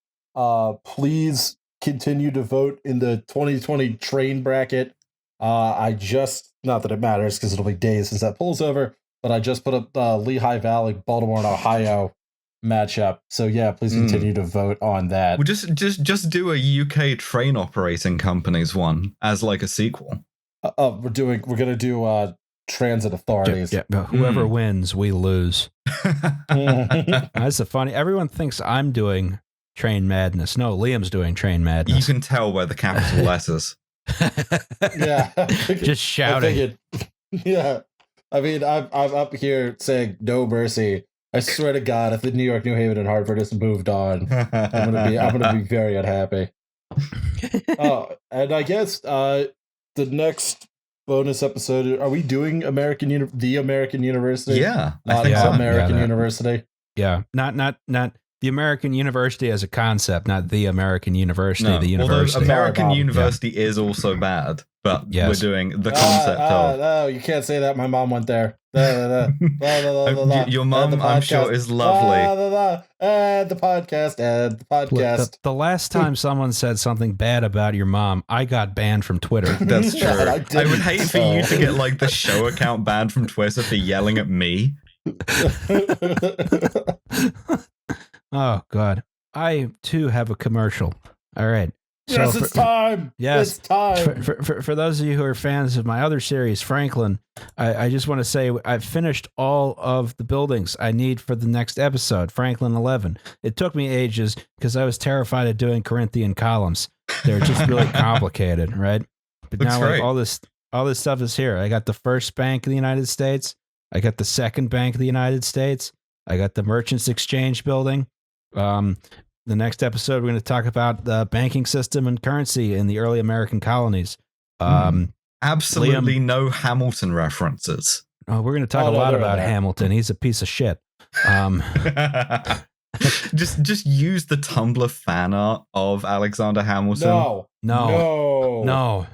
Please continue to vote in the 2020 train bracket. I just, not that it matters because it'll be days since that poll's over, but I just put up Lehigh Valley, Baltimore, and Ohio matchup. So yeah, please continue to vote on that. Well, just do a UK train operating companies one as like a sequel. We're gonna do transit authorities. Yeah. Whoever wins, we lose. That's the funny. Everyone thinks I'm doing Train Madness. No, Liam's doing Train Madness. You can tell by the capital letters. Yeah, just shouting. Yeah, I mean, I'm up here saying no mercy. I swear to God, if the New York, New Haven, and Hartford has moved on, I'm gonna be very unhappy. And I guess the next bonus episode, are we doing the American University? Yeah, not I think so. American University. Yeah, not the American University as a concept, not the American University. No, the university. Although American University is also bad, but we're doing the concept of. No, you can't say that. My mom went there. Your mom, I'm sure, is lovely. The podcast. The last time someone said something bad about your mom, I got banned from Twitter. That's true. I would hate for you to get like the show account banned from Twitter for yelling at me. Oh, God. I, too, have a commercial. All right. Yes, it's time. Yes. It's time. For those of you who are fans of my other series, Franklin, I just want to say I've finished all of the buildings I need for the next episode, Franklin 11. It took me ages because I was terrified of doing Corinthian columns. They're just really complicated, right? But Looks now great. all this stuff is here. I got the first bank of the United States. I got the second bank of the United States. I got the Merchants Exchange building. The next episode, we're going to talk about the banking system and currency in the early American colonies. Absolutely Liam, no Hamilton references. we're going to talk a lot about Hamilton. He's a piece of shit. Just use the Tumblr fan art of Alexander Hamilton. No.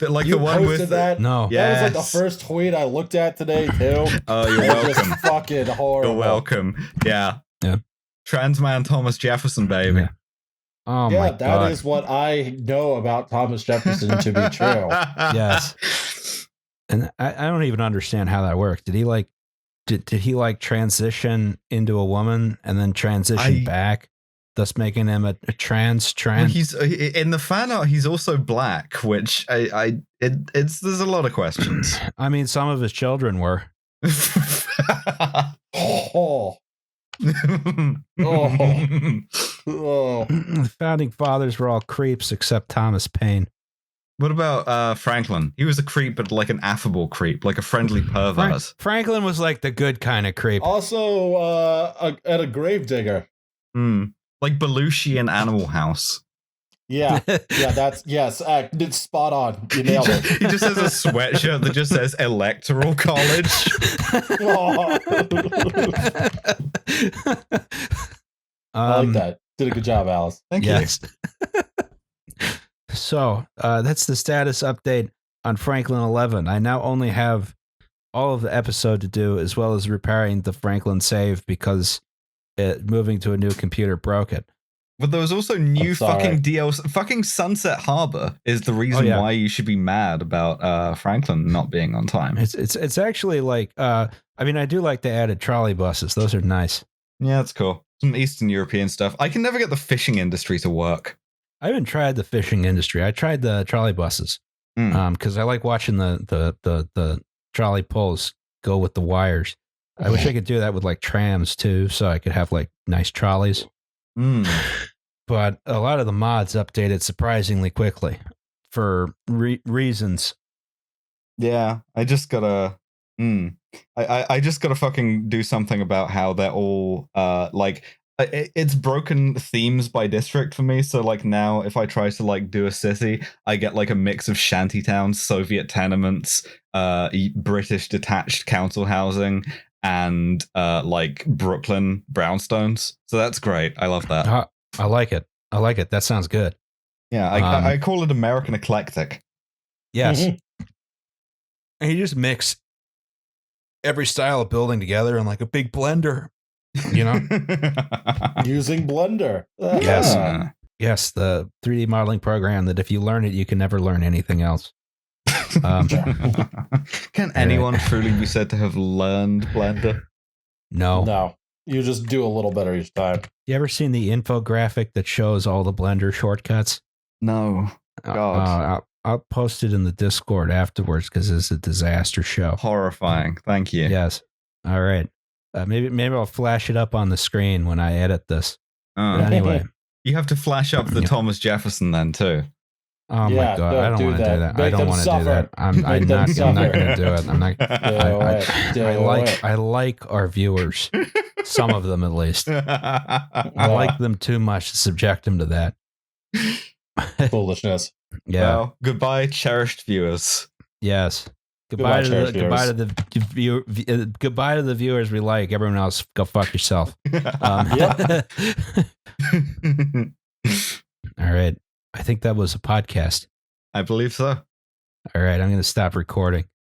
Like You the one with that? No. Yes. That was like the first tweet I looked at today too. Oh, you're welcome. Just fucking horrible. You're welcome. Yeah. Yeah. Trans man Thomas Jefferson, baby. Yeah. Oh yeah, my God. that is what I know about Thomas Jefferson to be true. Yes. And I don't even understand how that worked. Did he like did he like transition into a woman and then transition back, thus making him a trans? Well, he's in the fan art. He's also black, which there's a lot of questions. I mean, some of his children were. Oh. The founding fathers were all creeps except Thomas Paine. What about Franklin? He was a creep, but like an affable creep, like a friendly pervert. Franklin was like the good kind of creep. Also, at a gravedigger. Like Belushi in Animal House. Yeah, yes, it's spot on. You nailed it. He just has a sweatshirt that just says Electoral College. I like that. Did a good job, Alice. Thank you. So that's the status update on Franklin 11. I now only have all of the episode to do, as well as repairing the Franklin save because moving to a new computer broke it. But there was also new fucking DLC. Fucking Sunset Harbor is the reason why you should be mad about Franklin not being on time. It's actually like I mean, I do like the added trolley buses. Those are nice. Yeah, that's cool. Some Eastern European stuff. I can never get the fishing industry to work. I haven't tried the fishing industry. I tried the trolley buses because I like watching the trolley pulls go with the wires. I wish I could do that with like trams too, so I could have like nice trolleys. But a lot of the mods updated surprisingly quickly. for reasons. Yeah, I just gotta. I just gotta fucking do something about how they're all like it's broken themes by district for me. So like now, if I try to like do a city, I get like a mix of shantytowns, Soviet tenements, British detached council housing, and like Brooklyn brownstones. So that's great. I love that. I like it. I like it. That sounds good. Yeah, I call it American eclectic. Yes. And you just mix every style of building together in like a big blender, you know? Using Blender. Yes. Yes, the 3D modeling program that if you learn it, you can never learn anything else. Can anyone truly be said to have learned Blender? No. No. You just do a little better each time. You ever seen the infographic that shows all the Blender shortcuts? No. God. I'll post it in the Discord afterwards because it's a disaster show. Horrifying. Thank you. Yes. All right. Maybe I'll flash it up on the screen when I edit this. But anyway. You have to flash up the Thomas Jefferson then too. Oh my God! I don't want to do that. I don't want to do that. I'm not going to do it. I'm not. I like our viewers, some of them at least. I like them too much to subject them to that foolishness. Yeah. Well, goodbye, cherished viewers. Yes. Goodbye to the viewers we like. Everyone else, go fuck yourself. All right. I think that was a podcast. I believe so. All right. I'm going to stop recording.